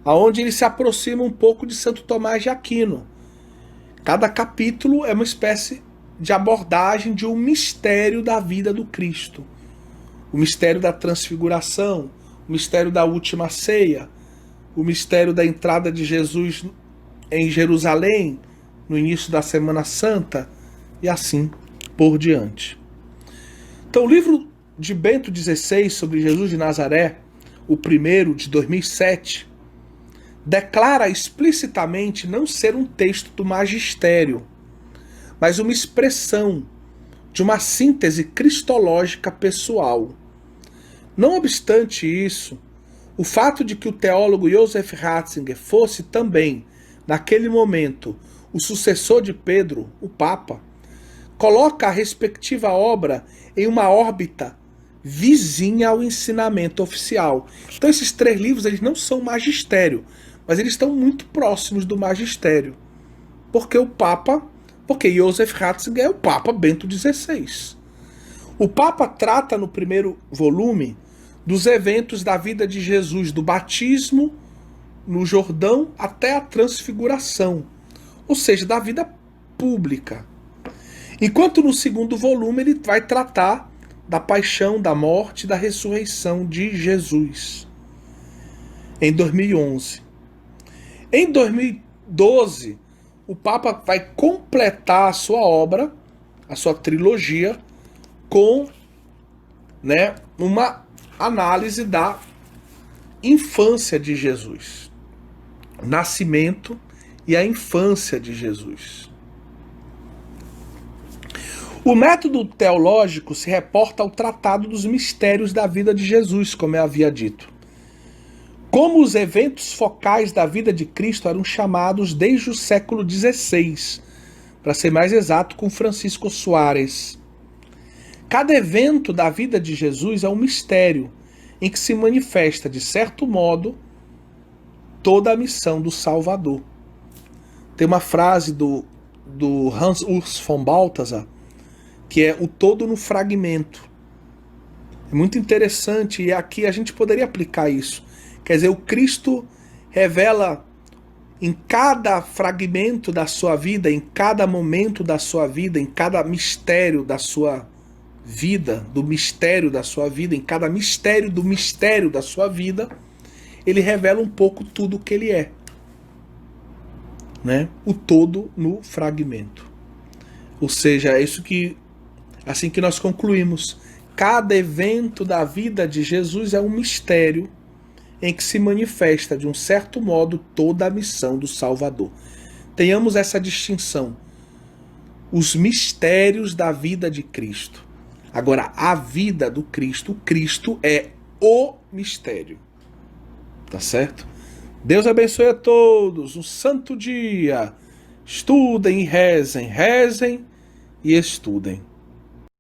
aonde ele se aproxima um pouco de Santo Tomás de Aquino. Cada capítulo é uma espécie de abordagem de um mistério da vida do Cristo. O mistério da transfiguração, o mistério da última ceia, o mistério da entrada de Jesus em Jerusalém, no início da Semana Santa, e assim por diante. Então, o livro de Bento XVI sobre Jesus de Nazaré, o primeiro de 2007, declara explicitamente não ser um texto do magistério, mas uma expressão de uma síntese cristológica pessoal. Não obstante isso, o fato de que o teólogo Joseph Ratzinger fosse também, naquele momento, o sucessor de Pedro, o Papa, coloca a respectiva obra em uma órbita vizinha ao ensinamento oficial. Então esses três livros eles não são magistério, mas eles estão muito próximos do magistério. Porque Joseph Ratzinger é o Papa Bento XVI. O Papa trata no primeiro volume dos eventos da vida de Jesus, do batismo no Jordão até a transfiguração, ou seja, da vida pública. Enquanto no segundo volume ele vai tratar da paixão, da morte e da ressurreição de Jesus, em 2011. Em 2012, o Papa vai completar a sua obra, a sua trilogia, com uma análise da infância de Jesus, nascimento e a infância de Jesus. O método teológico se reporta ao tratado dos mistérios da vida de Jesus, como eu havia dito. Como os eventos focais da vida de Cristo eram chamados desde o século XVI, para ser mais exato, com Francisco Soares. Cada evento da vida de Jesus é um mistério em que se manifesta, de certo modo, toda a missão do Salvador. Tem uma frase do Hans Urs von Balthasar, que é o todo no fragmento. É muito interessante, e aqui a gente poderia aplicar isso. Quer dizer, o Cristo revela em cada fragmento da sua vida, em cada momento da sua vida, em cada mistério da sua vida, do mistério da sua vida, em cada mistério do mistério da sua vida, ele revela um pouco tudo o que ele é. O todo no fragmento. Ou seja, é isso que, assim que nós concluímos. Cada evento da vida de Jesus é um mistério em que se manifesta, de um certo modo, toda a missão do Salvador. Tenhamos essa distinção. Os mistérios da vida de Cristo. Agora, a vida do Cristo, o Cristo é o mistério. Tá certo? Deus abençoe a todos. Um santo dia. Estudem e rezem. Rezem e estudem.